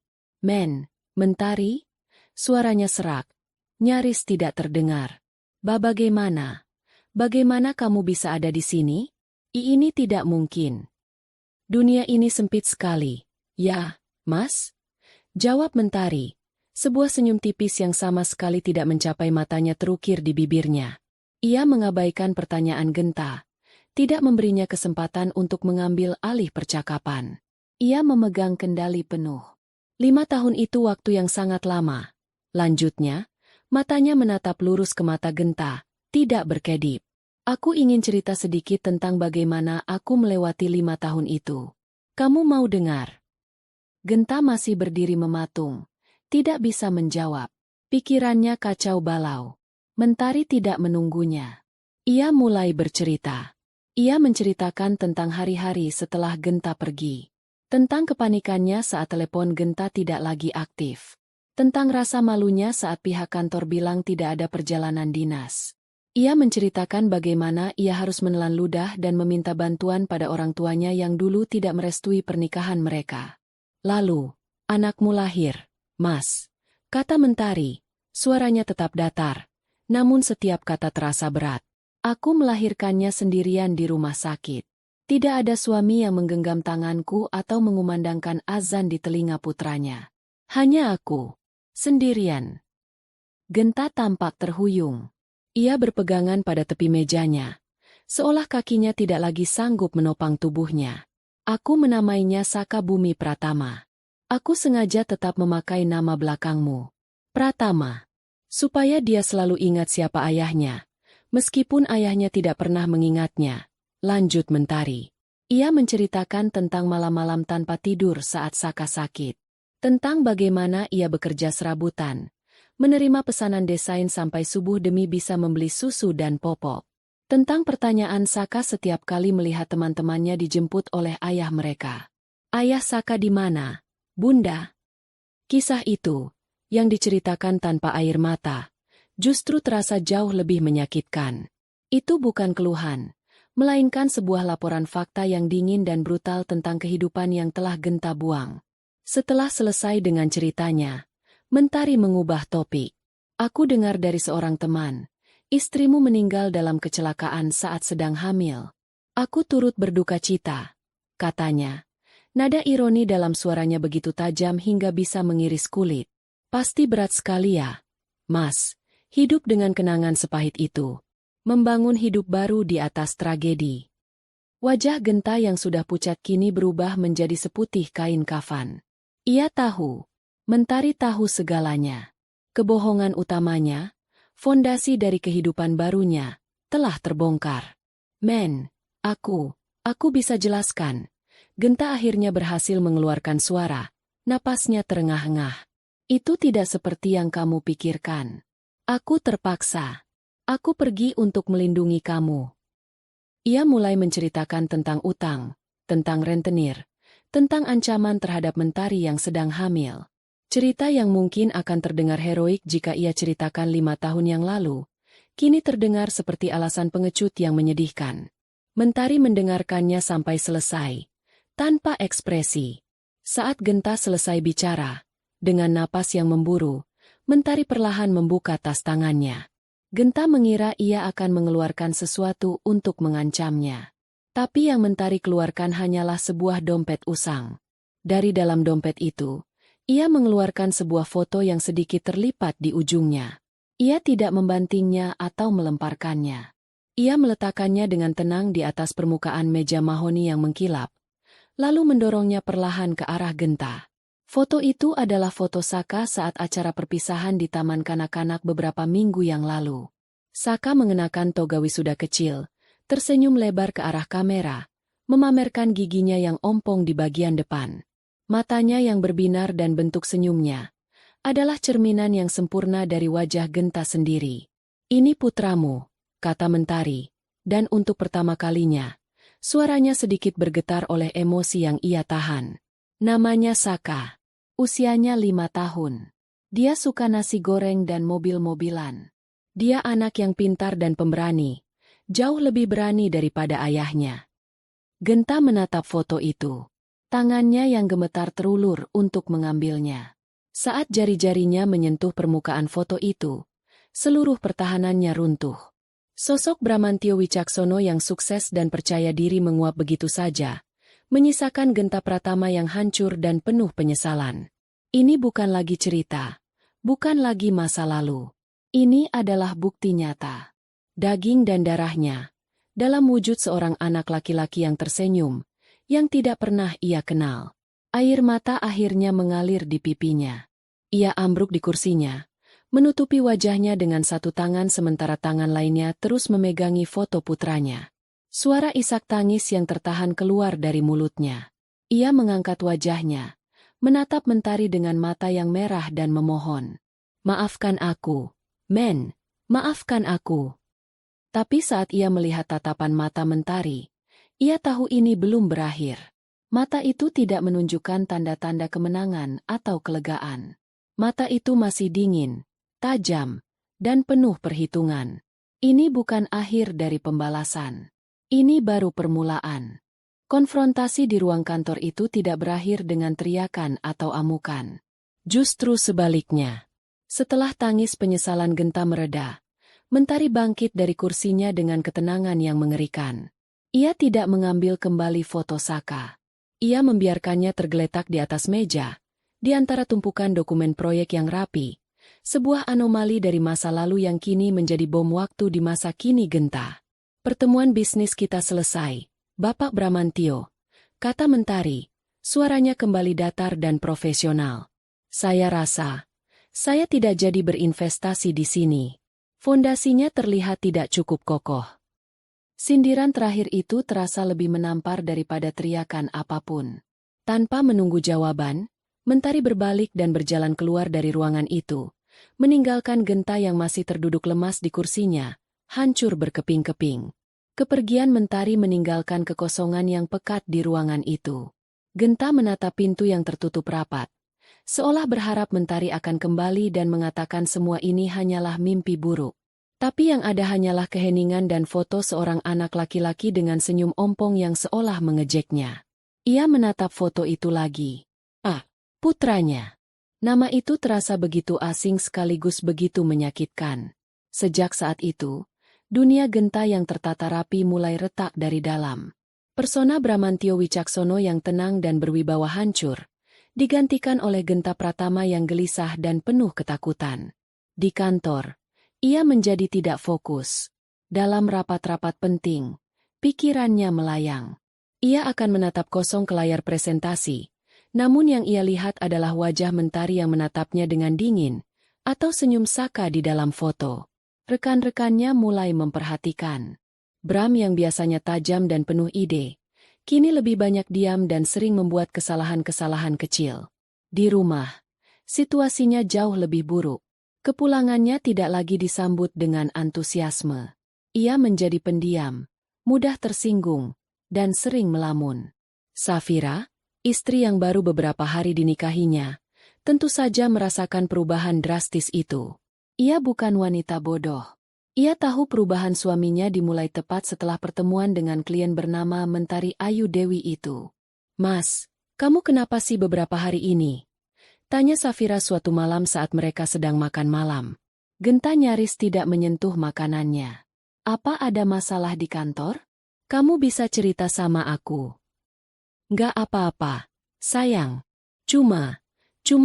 Mentari?" Suaranya serak, nyaris tidak terdengar. Bagaimana? Bagaimana kamu bisa ada di sini?" Ini tidak mungkin. Dunia ini sempit sekali." "Ya, Mas?" jawab Mentari. Sebuah senyum tipis yang sama sekali tidak mencapai matanya terukir di bibirnya. Ia mengabaikan pertanyaan Genta, tidak memberinya kesempatan untuk mengambil alih percakapan. Ia memegang kendali penuh. 5 tahun itu waktu yang sangat lama. Lanjutnya, matanya menatap lurus ke mata Genta, tidak berkedip. "Aku ingin cerita sedikit tentang bagaimana aku melewati 5 tahun itu. Kamu mau dengar?" Genta masih berdiri mematung, tidak bisa menjawab. Pikirannya kacau balau. Mentari tidak menunggunya. Ia mulai bercerita. Ia menceritakan tentang hari-hari setelah Genta pergi. Tentang kepanikannya saat telepon Genta tidak lagi aktif. Tentang rasa malunya saat pihak kantor bilang tidak ada perjalanan dinas. Ia menceritakan bagaimana ia harus menelan ludah dan meminta bantuan pada orang tuanya yang dulu tidak merestui pernikahan mereka. "Lalu, anakmu lahir, Mas," kata Mentari. Suaranya tetap datar, namun setiap kata terasa berat. "Aku melahirkannya sendirian di rumah sakit. Tidak ada suami yang menggenggam tanganku atau mengumandangkan azan di telinga putranya. Hanya aku, sendirian." Genta tampak terhuyung. Ia berpegangan pada tepi mejanya, seolah kakinya tidak lagi sanggup menopang tubuhnya. "Aku menamainya Saka Bumi Pratama. Aku sengaja tetap memakai nama belakangmu, Pratama, supaya dia selalu ingat siapa ayahnya, meskipun ayahnya tidak pernah mengingatnya." Lanjut Mentari. Ia menceritakan tentang malam-malam tanpa tidur saat Saka sakit. Tentang bagaimana ia bekerja serabutan, menerima pesanan desain sampai subuh demi bisa membeli susu dan popok. Tentang pertanyaan Saka setiap kali melihat teman-temannya dijemput oleh ayah mereka. "Ayah Saka di mana, Bunda?" Kisah itu, yang diceritakan tanpa air mata, justru terasa jauh lebih menyakitkan. Itu bukan keluhan, melainkan sebuah laporan fakta yang dingin dan brutal tentang kehidupan yang telah Genta buang. Setelah selesai dengan ceritanya, Mentari mengubah topik. "Aku dengar dari seorang teman, istrimu meninggal dalam kecelakaan saat sedang hamil. Aku turut berduka cita," katanya. Nada ironi dalam suaranya begitu tajam hingga bisa mengiris kulit. "Pasti berat sekali ya, Mas, hidup dengan kenangan sepahit itu. Membangun hidup baru di atas tragedi." Wajah Genta yang sudah pucat kini berubah menjadi seputih kain kafan. Ia tahu, Mentari tahu segalanya. Kebohongan utamanya, fondasi dari kehidupan barunya, telah terbongkar. Aku bisa jelaskan." Genta akhirnya berhasil mengeluarkan suara, napasnya terengah-engah. "Itu tidak seperti yang kamu pikirkan. Aku terpaksa. Aku pergi untuk melindungi kamu." Ia mulai menceritakan tentang utang, tentang rentenir, tentang ancaman terhadap Mentari yang sedang hamil. Cerita yang mungkin akan terdengar heroik jika ia ceritakan 5 tahun yang lalu, kini terdengar seperti alasan pengecut yang menyedihkan. Mentari mendengarkannya sampai selesai, tanpa ekspresi. Saat Genta selesai bicara, dengan napas yang memburu, Mentari perlahan membuka tas tangannya. Genta mengira ia akan mengeluarkan sesuatu untuk mengancamnya. Tapi yang Mentari keluarkan hanyalah sebuah dompet usang. Dari dalam dompet itu, ia mengeluarkan sebuah foto yang sedikit terlipat di ujungnya. Ia tidak membantingnya atau melemparkannya. Ia meletakkannya dengan tenang di atas permukaan meja mahoni yang mengkilap, lalu mendorongnya perlahan ke arah Genta. Foto itu adalah foto Saka saat acara perpisahan di taman kanak-kanak beberapa minggu yang lalu. Saka mengenakan toga wisuda kecil, tersenyum lebar ke arah kamera, memamerkan giginya yang ompong di bagian depan. Matanya yang berbinar dan bentuk senyumnya adalah cerminan yang sempurna dari wajah Genta sendiri. "Ini putramu," kata Mentari, dan untuk pertama kalinya, suaranya sedikit bergetar oleh emosi yang ia tahan. Namanya Saka. Usianya 5 tahun. Dia suka nasi goreng dan mobil-mobilan. Dia anak yang pintar dan pemberani, jauh lebih berani daripada ayahnya. Genta menatap foto itu. Tangannya yang gemetar terulur untuk mengambilnya. Saat jari-jarinya menyentuh permukaan foto itu, seluruh pertahanannya runtuh. Sosok Bramantio Wicaksono yang sukses dan percaya diri menguap begitu saja, menyisakan Genta Pratama yang hancur dan penuh penyesalan. Ini bukan lagi cerita, bukan lagi masa lalu. Ini adalah bukti nyata. Daging dan darahnya, dalam wujud seorang anak laki-laki yang tersenyum, yang tidak pernah ia kenal. Air mata akhirnya mengalir di pipinya. Ia ambruk di kursinya, menutupi wajahnya dengan satu tangan sementara tangan lainnya terus memegangi foto putranya. Suara isak tangis yang tertahan keluar dari mulutnya. Ia mengangkat wajahnya, menatap Mentari dengan mata yang merah dan memohon. "Maafkan aku, Men, maafkan aku." Tapi saat ia melihat tatapan mata Mentari, ia tahu ini belum berakhir. Mata itu tidak menunjukkan tanda-tanda kemenangan atau kelegaan. Mata itu masih dingin, tajam, dan penuh perhitungan. Ini bukan akhir dari pembalasan. Ini baru permulaan. Konfrontasi di ruang kantor itu tidak berakhir dengan teriakan atau amukan. Justru sebaliknya. Setelah tangis penyesalan Genta mereda, Mentari bangkit dari kursinya dengan ketenangan yang mengerikan. Ia tidak mengambil kembali foto Saka. Ia membiarkannya tergeletak di atas meja, di antara tumpukan dokumen proyek yang rapi, sebuah anomali dari masa lalu yang kini menjadi bom waktu di masa kini Genta. "Pertemuan bisnis kita selesai, Bapak Bramantio," kata Mentari, suaranya kembali datar dan profesional. "Saya rasa, saya tidak jadi berinvestasi di sini. Fondasinya terlihat tidak cukup kokoh." Sindiran terakhir itu terasa lebih menampar daripada teriakan apapun. Tanpa menunggu jawaban, Mentari berbalik dan berjalan keluar dari ruangan itu, meninggalkan Genta yang masih terduduk lemas di kursinya, hancur berkeping-keping. Kepergian Mentari meninggalkan kekosongan yang pekat di ruangan itu. Genta menatap pintu yang tertutup rapat, seolah berharap Mentari akan kembali dan mengatakan semua ini hanyalah mimpi buruk. Tapi yang ada hanyalah keheningan dan foto seorang anak laki-laki dengan senyum ompong yang seolah mengejeknya. Ia menatap foto itu lagi. Ah, putranya. Nama itu terasa begitu asing sekaligus begitu menyakitkan. Sejak saat itu, dunia Genta yang tertata rapi mulai retak dari dalam. Persona Bramantio Wicaksono yang tenang dan berwibawa hancur, digantikan oleh Genta Pratama yang gelisah dan penuh ketakutan. Di kantor, ia menjadi tidak fokus. Dalam rapat-rapat penting, pikirannya melayang. Ia akan menatap kosong ke layar presentasi, namun yang ia lihat adalah wajah Mentari yang menatapnya dengan dingin, atau senyum Saka di dalam foto. Rekan-rekannya mulai memperhatikan. Bram yang biasanya tajam dan penuh ide, kini lebih banyak diam dan sering membuat kesalahan-kesalahan kecil. Di rumah, situasinya jauh lebih buruk. Kepulangannya tidak lagi disambut dengan antusiasme. Ia menjadi pendiam, mudah tersinggung, dan sering melamun. Safira, istri yang baru beberapa hari dinikahinya, tentu saja merasakan perubahan drastis itu. Ia bukan wanita bodoh. Ia tahu perubahan suaminya dimulai tepat setelah pertemuan dengan klien bernama Mentari Ayu Dewi itu. "Mas, kamu kenapa sih beberapa hari ini?" tanya Safira suatu malam saat mereka sedang makan malam. Genta nyaris tidak menyentuh makanannya. "Apa ada masalah di kantor? Kamu bisa cerita sama aku." "Nggak apa-apa, sayang. Cuma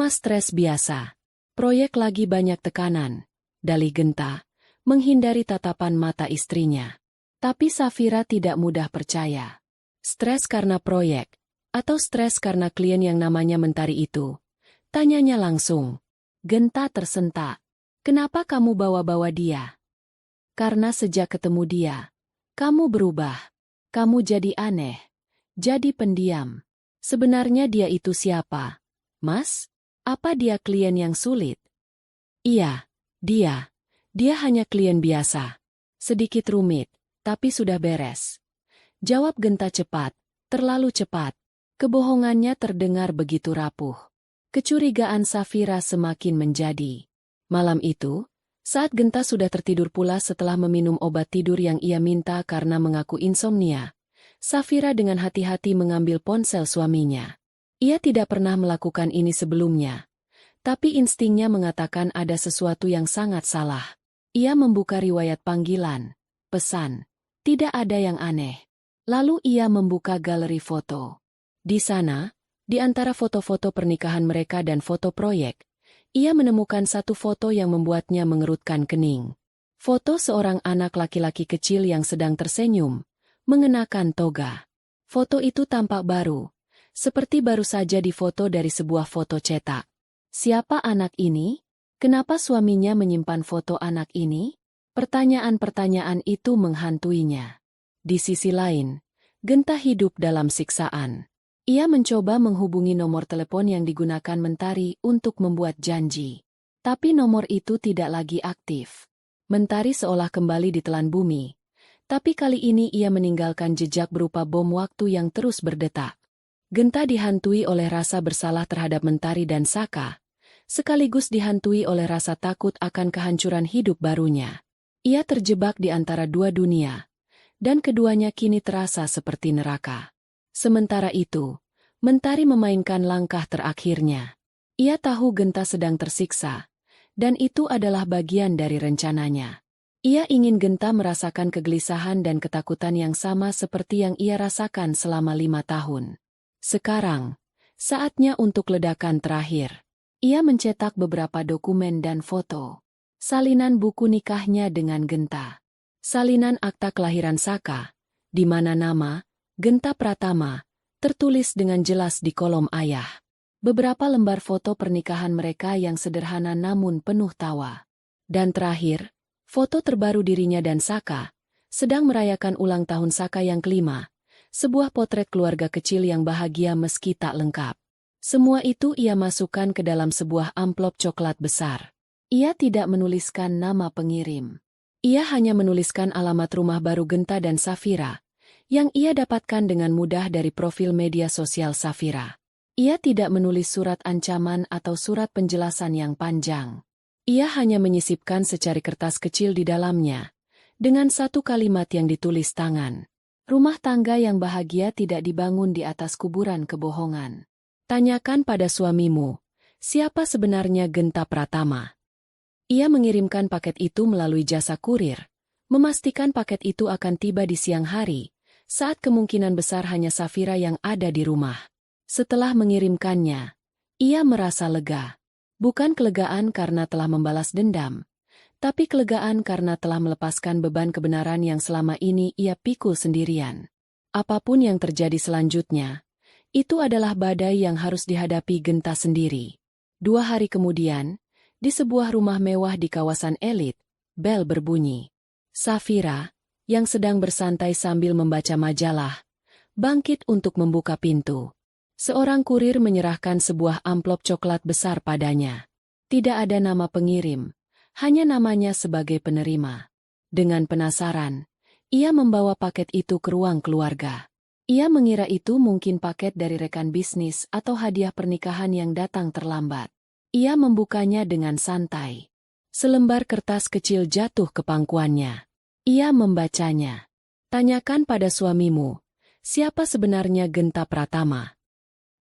stres biasa. Proyek lagi banyak tekanan," dalih Genta, menghindari tatapan mata istrinya. Tapi Safira tidak mudah percaya. "Stres karena proyek, atau stres karena klien yang namanya Mentari itu?" tanyanya langsung. Genta tersentak. "Kenapa kamu bawa-bawa dia?" "Karena sejak ketemu dia, kamu berubah. Kamu jadi aneh. Jadi pendiam. Sebenarnya dia itu siapa, Mas? Apa dia klien yang sulit?" "Iya, dia. Dia hanya klien biasa. Sedikit rumit, tapi sudah beres," jawab Genta cepat, terlalu cepat. Kebohongannya terdengar begitu rapuh. Kecurigaan Safira semakin menjadi. Malam itu, saat Genta sudah tertidur pula setelah meminum obat tidur yang ia minta karena mengaku insomnia, Safira dengan hati-hati mengambil ponsel suaminya. Ia tidak pernah melakukan ini sebelumnya, tapi instingnya mengatakan ada sesuatu yang sangat salah. Ia membuka riwayat panggilan, pesan, tidak ada yang aneh. Lalu ia membuka galeri foto. Di sana, di antara foto-foto pernikahan mereka dan foto proyek, ia menemukan satu foto yang membuatnya mengerutkan kening. Foto seorang anak laki-laki kecil yang sedang tersenyum, mengenakan toga. Foto itu tampak baru, seperti baru saja difoto dari sebuah foto cetak. Siapa anak ini? Kenapa suaminya menyimpan foto anak ini? Pertanyaan-pertanyaan itu menghantuinya. Di sisi lain, Genta hidup dalam siksaan. Ia mencoba menghubungi nomor telepon yang digunakan Mentari untuk membuat janji. Tapi nomor itu tidak lagi aktif. Mentari seolah kembali ditelan bumi. Tapi kali ini ia meninggalkan jejak berupa bom waktu yang terus berdetak. Genta dihantui oleh rasa bersalah terhadap Mentari dan Saka, sekaligus dihantui oleh rasa takut akan kehancuran hidup barunya. Ia terjebak di antara dua dunia, dan keduanya kini terasa seperti neraka. Sementara itu, Mentari memainkan langkah terakhirnya. Ia tahu Genta sedang tersiksa, dan itu adalah bagian dari rencananya. Ia ingin Genta merasakan kegelisahan dan ketakutan yang sama seperti yang ia rasakan selama 5 tahun. Sekarang, saatnya untuk ledakan terakhir. Ia mencetak beberapa dokumen dan foto. Salinan buku nikahnya dengan Genta. Salinan akta kelahiran Saka, di mana nama, Genta Pratama, tertulis dengan jelas di kolom ayah. Beberapa lembar foto pernikahan mereka yang sederhana namun penuh tawa. Dan terakhir, foto terbaru dirinya dan Saka, sedang merayakan ulang tahun Saka yang kelima, sebuah potret keluarga kecil yang bahagia meski tak lengkap. Semua itu ia masukkan ke dalam sebuah amplop coklat besar. Ia tidak menuliskan nama pengirim. Ia hanya menuliskan alamat rumah baru Genta dan Safira, yang ia dapatkan dengan mudah dari profil media sosial Safira. Ia tidak menulis surat ancaman atau surat penjelasan yang panjang. Ia hanya menyisipkan secari kertas kecil di dalamnya, dengan satu kalimat yang ditulis tangan. "Rumah tangga yang bahagia tidak dibangun di atas kuburan kebohongan. Tanyakan pada suamimu, siapa sebenarnya Genta Pratama." Ia mengirimkan paket itu melalui jasa kurir, memastikan paket itu akan tiba di siang hari, saat kemungkinan besar hanya Safira yang ada di rumah. Setelah mengirimkannya, ia merasa lega. Bukan kelegaan karena telah membalas dendam, tapi kelegaan karena telah melepaskan beban kebenaran yang selama ini ia pikul sendirian. Apapun yang terjadi selanjutnya, itu adalah badai yang harus dihadapi Genta sendiri. 2 hari kemudian, di sebuah rumah mewah di kawasan elit, bel berbunyi. Safira, yang sedang bersantai sambil membaca majalah, bangkit untuk membuka pintu. Seorang kurir menyerahkan sebuah amplop coklat besar padanya. Tidak ada nama pengirim, hanya namanya sebagai penerima. Dengan penasaran, ia membawa paket itu ke ruang keluarga. Ia mengira itu mungkin paket dari rekan bisnis atau hadiah pernikahan yang datang terlambat. Ia membukanya dengan santai. Selembar kertas kecil jatuh ke pangkuannya. Ia membacanya. Tanyakan pada suamimu, siapa sebenarnya Genta Pratama?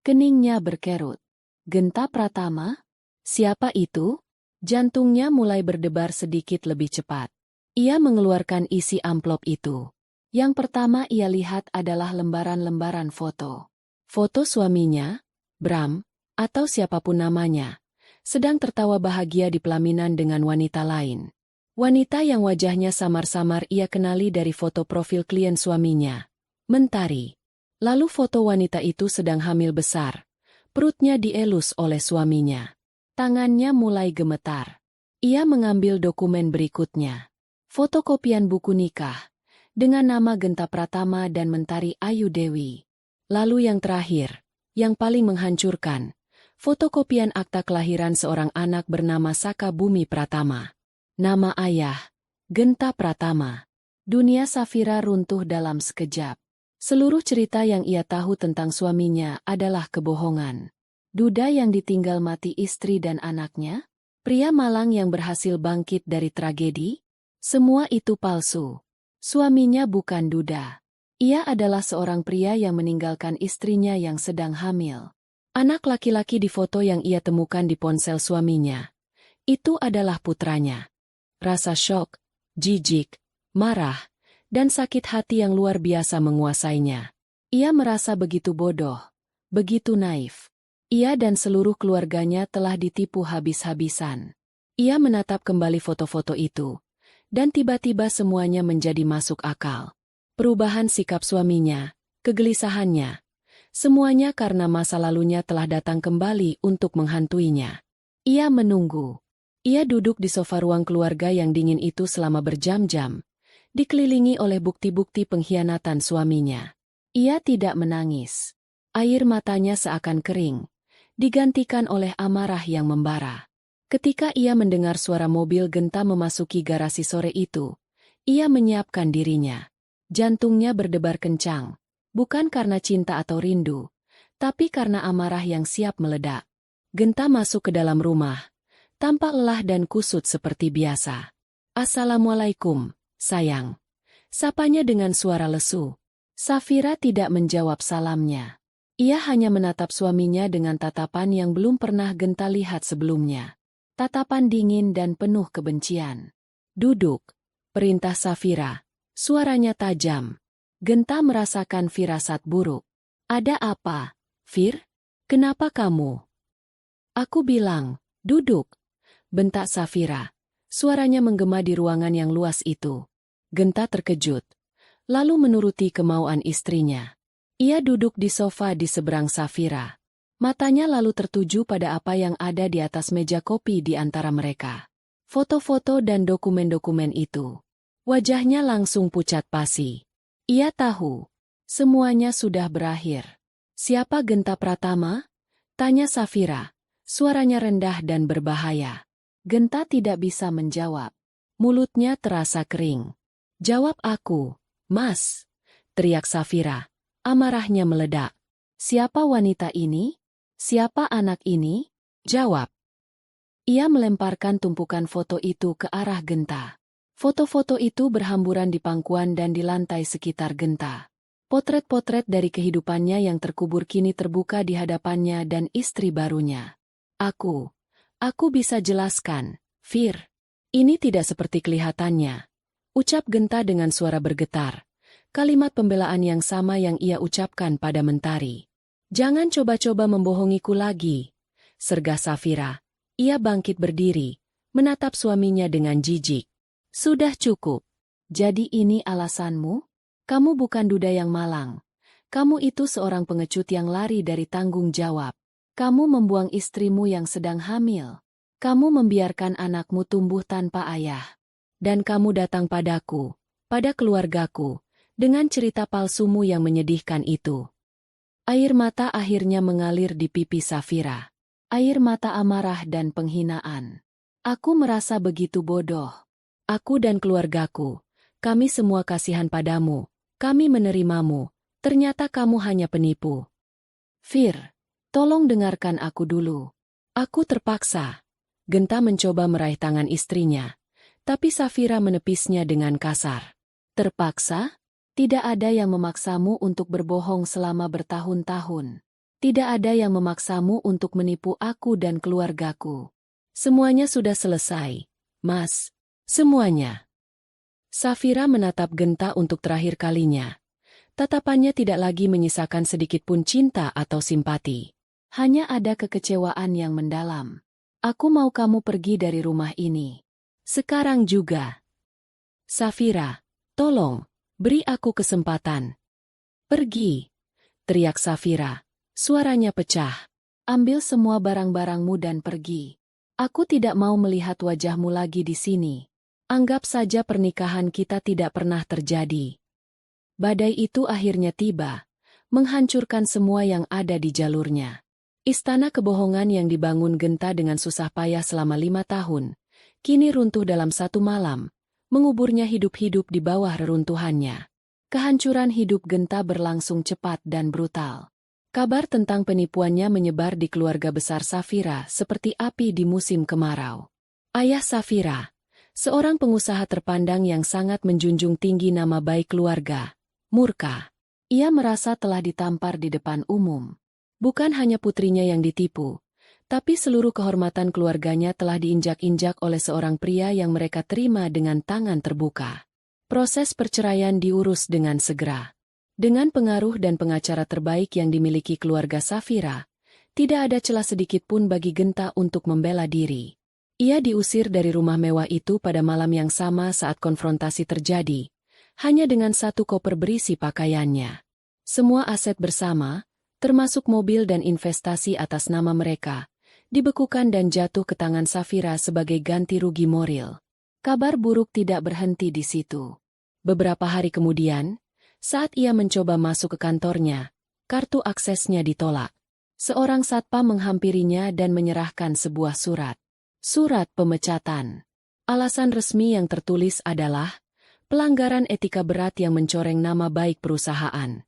Keningnya berkerut. Genta Pratama? Siapa itu? Jantungnya mulai berdebar sedikit lebih cepat. Ia mengeluarkan isi amplop itu. Yang pertama ia lihat adalah lembaran-lembaran foto. Foto suaminya, Bram, atau siapapun namanya, sedang tertawa bahagia di pelaminan dengan wanita lain. Wanita yang wajahnya samar-samar ia kenali dari foto profil klien suaminya, Mentari. Lalu foto wanita itu sedang hamil besar. Perutnya dielus oleh suaminya. Tangannya mulai gemetar. Ia mengambil dokumen berikutnya. Fotokopian buku nikah, dengan nama Genta Pratama dan Mentari Ayu Dewi. Lalu yang terakhir, yang paling menghancurkan, fotokopian akta kelahiran seorang anak bernama Saka Bumi Pratama. Nama ayah, Genta Pratama. Dunia Safira runtuh dalam sekejap. Seluruh cerita yang ia tahu tentang suaminya adalah kebohongan. Duda yang ditinggal mati istri dan anaknya? Pria malang yang berhasil bangkit dari tragedi? Semua itu palsu. Suaminya bukan Duda. Ia adalah seorang pria yang meninggalkan istrinya yang sedang hamil. Anak laki-laki di foto yang ia temukan di ponsel suaminya. Itu adalah putranya. Rasa syok, jijik, marah, dan sakit hati yang luar biasa menguasainya. Ia merasa begitu bodoh, begitu naif. Ia dan seluruh keluarganya telah ditipu habis-habisan. Ia menatap kembali foto-foto itu, dan tiba-tiba semuanya menjadi masuk akal. Perubahan sikap suaminya, kegelisahannya, semuanya karena masa lalunya telah datang kembali untuk menghantuinya. Ia menunggu. Ia duduk di sofa ruang keluarga yang dingin itu selama berjam-jam, dikelilingi oleh bukti-bukti pengkhianatan suaminya. Ia tidak menangis. Air matanya seakan kering, digantikan oleh amarah yang membara. Ketika ia mendengar suara mobil Genta memasuki garasi sore itu, ia menyiapkan dirinya. Jantungnya berdebar kencang, bukan karena cinta atau rindu, tapi karena amarah yang siap meledak. Genta masuk ke dalam rumah, tampak lelah dan kusut seperti biasa. "Assalamualaikum, sayang." Sapanya dengan suara lesu. Safira tidak menjawab salamnya. Ia hanya menatap suaminya dengan tatapan yang belum pernah Genta lihat sebelumnya. Tatapan dingin dan penuh kebencian. "Duduk," perintah Safira. Suaranya tajam. Genta merasakan firasat buruk. "Ada apa, Fir? Kenapa kamu?" "Aku bilang, duduk," bentak Safira. Suaranya menggema di ruangan yang luas itu. Genta terkejut, lalu menuruti kemauan istrinya. Ia duduk di sofa di seberang Safira. Matanya lalu tertuju pada apa yang ada di atas meja kopi di antara mereka. Foto-foto dan dokumen-dokumen itu. Wajahnya langsung pucat pasi. Ia tahu, semuanya sudah berakhir. "Siapa Genta Pratama?" tanya Safira. Suaranya rendah dan berbahaya. Genta tidak bisa menjawab. Mulutnya terasa kering. "Jawab aku, Mas," teriak Safira. Amarahnya meledak. "Siapa wanita ini? Siapa anak ini? Jawab." Ia melemparkan tumpukan foto itu ke arah Genta. Foto-foto itu berhamburan di pangkuan dan di lantai sekitar Genta. Potret-potret dari kehidupannya yang terkubur kini terbuka di hadapannya dan istri barunya. Aku bisa jelaskan, Fir. Ini tidak seperti kelihatannya," ucap Genta dengan suara bergetar. Kalimat pembelaan yang sama yang ia ucapkan pada Mentari. "Jangan coba-coba membohongiku lagi," sergah Safira. Ia bangkit berdiri, menatap suaminya dengan jijik. "Sudah cukup. Jadi ini alasanmu? Kamu bukan duda yang malang. Kamu itu seorang pengecut yang lari dari tanggung jawab. Kamu membuang istrimu yang sedang hamil. Kamu membiarkan anakmu tumbuh tanpa ayah. Dan kamu datang padaku, pada keluargaku, dengan cerita palsumu yang menyedihkan itu." Air mata akhirnya mengalir di pipi Safira. Air mata amarah dan penghinaan. "Aku merasa begitu bodoh. Aku dan keluargaku, kami semua kasihan padamu, kami menerimamu, ternyata kamu hanya penipu. Fir, tolong dengarkan aku dulu. Aku terpaksa. Genta mencoba meraih tangan istrinya, tapi Safira menepisnya dengan kasar. Terpaksa? Tidak ada yang memaksamu untuk berbohong selama bertahun-tahun. Tidak ada yang memaksamu untuk menipu aku dan keluargaku. Semuanya sudah selesai, Mas. Semuanya. Safira menatap Genta untuk terakhir kalinya. Tatapannya tidak lagi menyisakan sedikit pun cinta atau simpati. Hanya ada kekecewaan yang mendalam. Aku mau kamu pergi dari rumah ini. Sekarang juga. Safira, tolong, beri aku kesempatan. Pergi, teriak Safira. Suaranya pecah. Ambil semua barang-barangmu dan pergi. Aku tidak mau melihat wajahmu lagi di sini. Anggap saja pernikahan kita tidak pernah terjadi. Badai itu akhirnya tiba, menghancurkan semua yang ada di jalurnya. Istana kebohongan yang dibangun Genta dengan susah payah selama 5 tahun, kini runtuh dalam satu malam, menguburnya hidup-hidup di bawah reruntuhannya. Kehancuran hidup Genta berlangsung cepat dan brutal. Kabar tentang penipuannya menyebar di keluarga besar Safira seperti api di musim kemarau. Ayah Safira, seorang pengusaha terpandang yang sangat menjunjung tinggi nama baik keluarga, murka. Ia merasa telah ditampar di depan umum. Bukan hanya putrinya yang ditipu, tapi seluruh kehormatan keluarganya telah diinjak-injak oleh seorang pria yang mereka terima dengan tangan terbuka. Proses perceraian diurus dengan segera. Dengan pengaruh dan pengacara terbaik yang dimiliki keluarga Safira, tidak ada celah sedikit pun bagi Genta untuk membela diri. Ia diusir dari rumah mewah itu pada malam yang sama saat konfrontasi terjadi, hanya dengan satu koper berisi pakaiannya. Semua aset bersama, termasuk mobil dan investasi atas nama mereka, dibekukan dan jatuh ke tangan Safira sebagai ganti rugi moral. Kabar buruk tidak berhenti di situ. Beberapa hari kemudian, saat ia mencoba masuk ke kantornya, kartu aksesnya ditolak. Seorang satpam menghampirinya dan menyerahkan sebuah surat. Surat pemecatan. Alasan resmi yang tertulis adalah pelanggaran etika berat yang mencoreng nama baik perusahaan.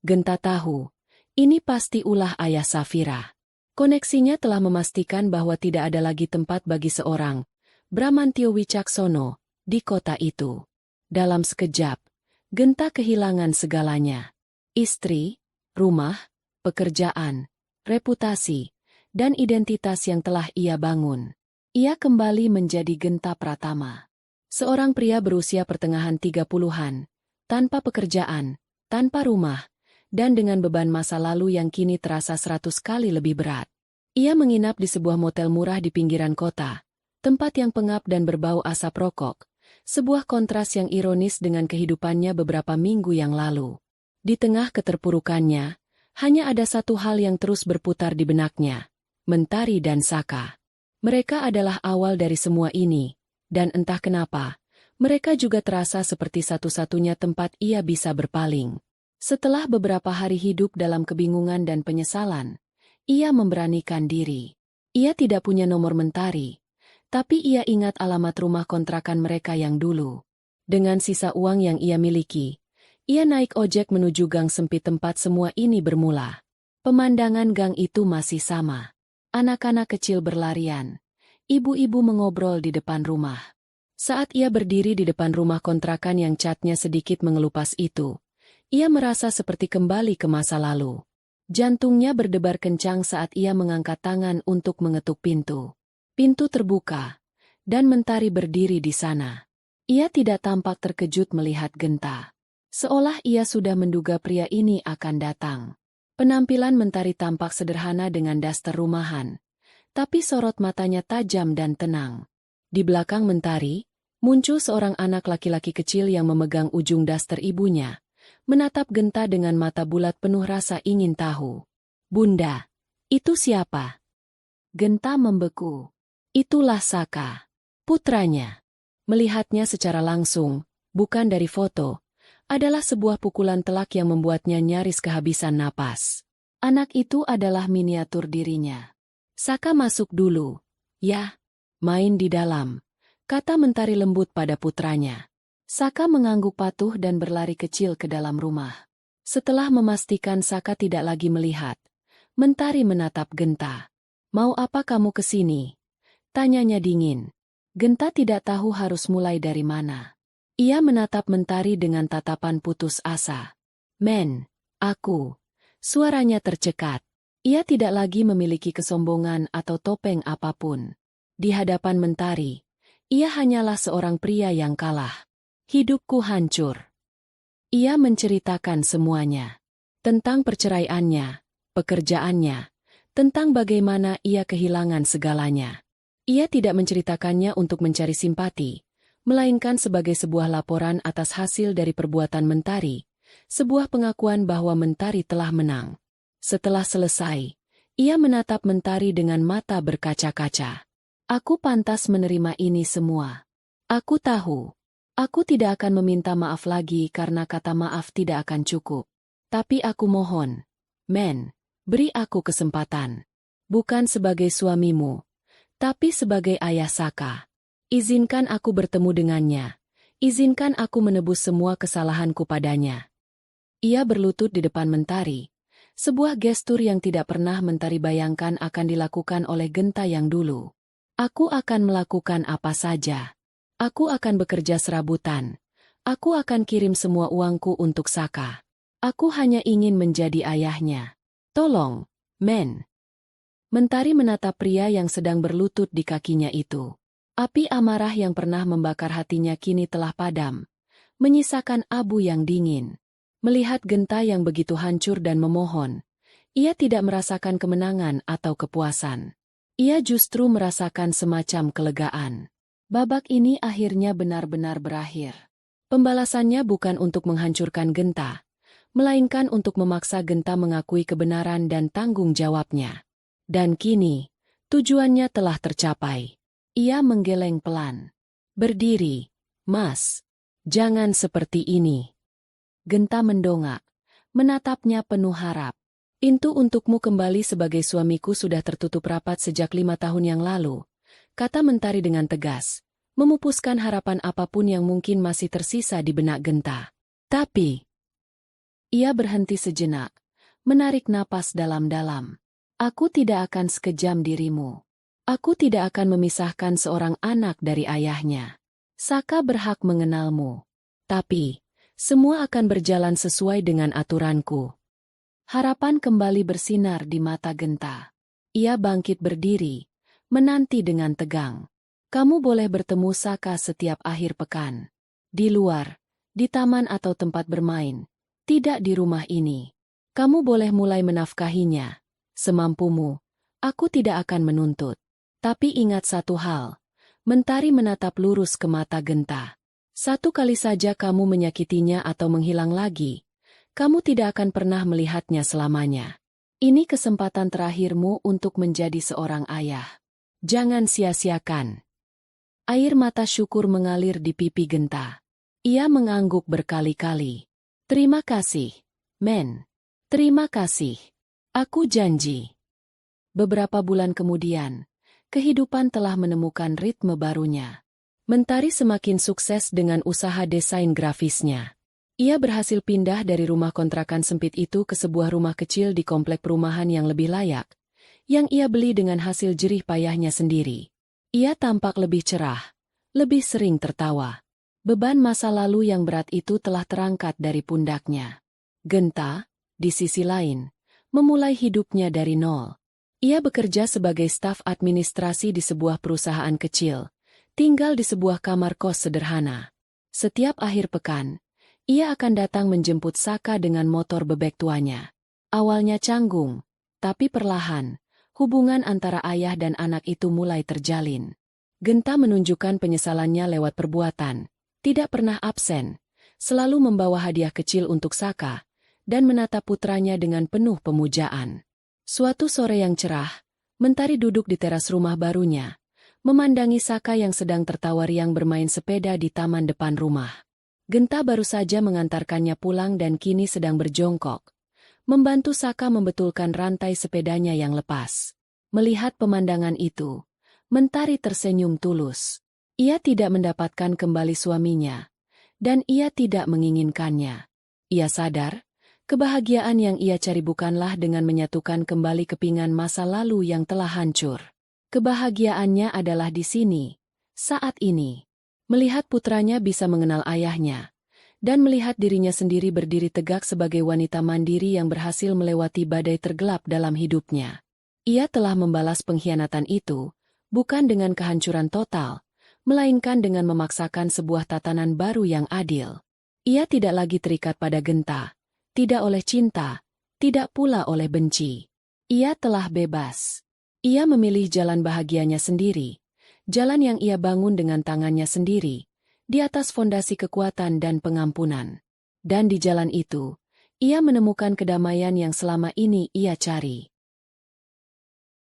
Genta tahu, ini pasti ulah ayah Safira. Koneksinya telah memastikan bahwa tidak ada lagi tempat bagi seorang Bramantio Wicaksono di kota itu. Dalam sekejap, Genta kehilangan segalanya. Istri, rumah, pekerjaan, reputasi, dan identitas yang telah ia bangun. Ia kembali menjadi Genta Pratama. Seorang pria berusia pertengahan 30-an, tanpa pekerjaan, tanpa rumah, dan dengan beban masa lalu yang kini terasa 100 kali lebih berat. Ia menginap di sebuah motel murah di pinggiran kota, tempat yang pengap dan berbau asap rokok, sebuah kontras yang ironis dengan kehidupannya beberapa minggu yang lalu. Di tengah keterpurukannya, hanya ada satu hal yang terus berputar di benaknya, Mentari dan Saka. Mereka adalah awal dari semua ini, dan entah kenapa, mereka juga terasa seperti satu-satunya tempat ia bisa berpaling. Setelah beberapa hari hidup dalam kebingungan dan penyesalan, ia memberanikan diri. Ia tidak punya nomor Mentari, tapi ia ingat alamat rumah kontrakan mereka yang dulu. Dengan sisa uang yang ia miliki, ia naik ojek menuju gang sempit tempat semua ini bermula. Pemandangan gang itu masih sama. Anak-anak kecil berlarian. Ibu-ibu mengobrol di depan rumah. Saat ia berdiri di depan rumah kontrakan yang catnya sedikit mengelupas itu, ia merasa seperti kembali ke masa lalu. Jantungnya berdebar kencang saat ia mengangkat tangan untuk mengetuk pintu. Pintu terbuka, dan Mentari berdiri di sana. Ia tidak tampak terkejut melihat Genta. Seolah ia sudah menduga pria ini akan datang. Penampilan Mentari tampak sederhana dengan daster rumahan, tapi sorot matanya tajam dan tenang. Di belakang Mentari, muncul seorang anak laki-laki kecil yang memegang ujung daster ibunya, menatap Genta dengan mata bulat penuh rasa ingin tahu. "Bunda, itu siapa?" Genta membeku. Itulah Saka, putranya. Melihatnya secara langsung, bukan dari foto, adalah sebuah pukulan telak yang membuatnya nyaris kehabisan napas. Anak itu adalah miniatur dirinya. "Saka masuk dulu, ya. Main di dalam," kata Mentari lembut pada putranya. Saka mengangguk patuh dan berlari kecil ke dalam rumah. Setelah memastikan Saka tidak lagi melihat, Mentari menatap Genta. "Mau apa kamu ke sini?" Tanyanya dingin. Genta tidak tahu harus mulai dari mana. Ia menatap Mentari dengan tatapan putus asa. Men, aku. Suaranya tercekat. Ia tidak lagi memiliki kesombongan atau topeng apapun. Di hadapan Mentari, ia hanyalah seorang pria yang kalah. Hidupku hancur. Ia menceritakan semuanya. Tentang perceraiannya, pekerjaannya, tentang bagaimana ia kehilangan segalanya. Ia tidak menceritakannya untuk mencari simpati, melainkan sebagai sebuah laporan atas hasil dari perbuatan Mentari, sebuah pengakuan bahwa Mentari telah menang. Setelah selesai, ia menatap Mentari dengan mata berkaca-kaca. Aku pantas menerima ini semua. Aku tahu. Aku tidak akan meminta maaf lagi karena kata maaf tidak akan cukup. Tapi aku mohon, men, beri aku kesempatan. Bukan sebagai suamimu, tapi sebagai ayah Saka. Izinkan aku bertemu dengannya. Izinkan aku menebus semua kesalahanku padanya. Ia berlutut di depan Mentari. Sebuah gestur yang tidak pernah Mentari bayangkan akan dilakukan oleh Genta yang dulu. Aku akan melakukan apa saja. Aku akan bekerja serabutan. Aku akan kirim semua uangku untuk Saka. Aku hanya ingin menjadi ayahnya. Tolong, men. Mentari menatap pria yang sedang berlutut di kakinya itu. Api amarah yang pernah membakar hatinya kini telah padam, menyisakan abu yang dingin. Melihat Genta yang begitu hancur dan memohon, ia tidak merasakan kemenangan atau kepuasan. Ia justru merasakan semacam kelegaan. Babak ini akhirnya benar-benar berakhir. Pembalasannya bukan untuk menghancurkan Genta, melainkan untuk memaksa Genta mengakui kebenaran dan tanggung jawabnya. Dan kini, tujuannya telah tercapai. Ia menggeleng pelan. Berdiri, Mas. Jangan seperti ini. Genta mendongak, menatapnya penuh harap. Pintu untukmu kembali sebagai suamiku sudah tertutup rapat sejak 5 tahun yang lalu, kata Mentari dengan tegas, memupuskan harapan apapun yang mungkin masih tersisa di benak Genta. Tapi, ia berhenti sejenak, menarik napas dalam-dalam. Aku tidak akan sekejam dirimu. Aku tidak akan memisahkan seorang anak dari ayahnya. Saka berhak mengenalmu. Tapi, semua akan berjalan sesuai dengan aturanku. Harapan kembali bersinar di mata Genta. Ia bangkit berdiri, menanti dengan tegang. Kamu boleh bertemu Saka setiap akhir pekan. Di luar, di taman atau tempat bermain. Tidak di rumah ini. Kamu boleh mulai menafkahinya. Semampumu, aku tidak akan menuntut. Tapi ingat satu hal. Mentari menatap lurus ke mata Genta. Satu kali saja kamu menyakitinya atau menghilang lagi, kamu tidak akan pernah melihatnya selamanya. Ini kesempatan terakhirmu untuk menjadi seorang ayah. Jangan sia-siakan. Air mata syukur mengalir di pipi Genta. Ia mengangguk berkali-kali. Terima kasih, men. Terima kasih. Aku janji. Beberapa bulan kemudian, kehidupan telah menemukan ritme barunya. Mentari semakin sukses dengan usaha desain grafisnya. Ia berhasil pindah dari rumah kontrakan sempit itu ke sebuah rumah kecil di komplek perumahan yang lebih layak, yang ia beli dengan hasil jerih payahnya sendiri. Ia tampak lebih cerah, lebih sering tertawa. Beban masa lalu yang berat itu telah terangkat dari pundaknya. Genta, di sisi lain, memulai hidupnya dari nol. Ia bekerja sebagai staf administrasi di sebuah perusahaan kecil, tinggal di sebuah kamar kos sederhana. Setiap akhir pekan, ia akan datang menjemput Saka dengan motor bebek tuanya. Awalnya canggung, tapi perlahan, hubungan antara ayah dan anak itu mulai terjalin. Genta menunjukkan penyesalannya lewat perbuatan, tidak pernah absen, selalu membawa hadiah kecil untuk Saka, dan menatap putranya dengan penuh pemujaan. Suatu sore yang cerah, Mentari duduk di teras rumah barunya, memandangi Saka yang sedang tertawa riang bermain sepeda di taman depan rumah. Genta baru saja mengantarkannya pulang dan kini sedang berjongkok, membantu Saka membetulkan rantai sepedanya yang lepas. Melihat pemandangan itu, Mentari tersenyum tulus. Ia tidak mendapatkan kembali suaminya, dan ia tidak menginginkannya. Ia sadar, kebahagiaan yang ia cari bukanlah dengan menyatukan kembali kepingan masa lalu yang telah hancur. Kebahagiaannya adalah di sini, saat ini. Melihat putranya bisa mengenal ayahnya, dan melihat dirinya sendiri berdiri tegak sebagai wanita mandiri yang berhasil melewati badai tergelap dalam hidupnya. Ia telah membalas pengkhianatan itu, bukan dengan kehancuran total, melainkan dengan memaksakan sebuah tatanan baru yang adil. Ia tidak lagi terikat pada genta, tidak oleh cinta, tidak pula oleh benci. Ia telah bebas. Ia memilih jalan bahagianya sendiri, jalan yang ia bangun dengan tangannya sendiri, di atas fondasi kekuatan dan pengampunan. Dan di jalan itu, ia menemukan kedamaian yang selama ini ia cari.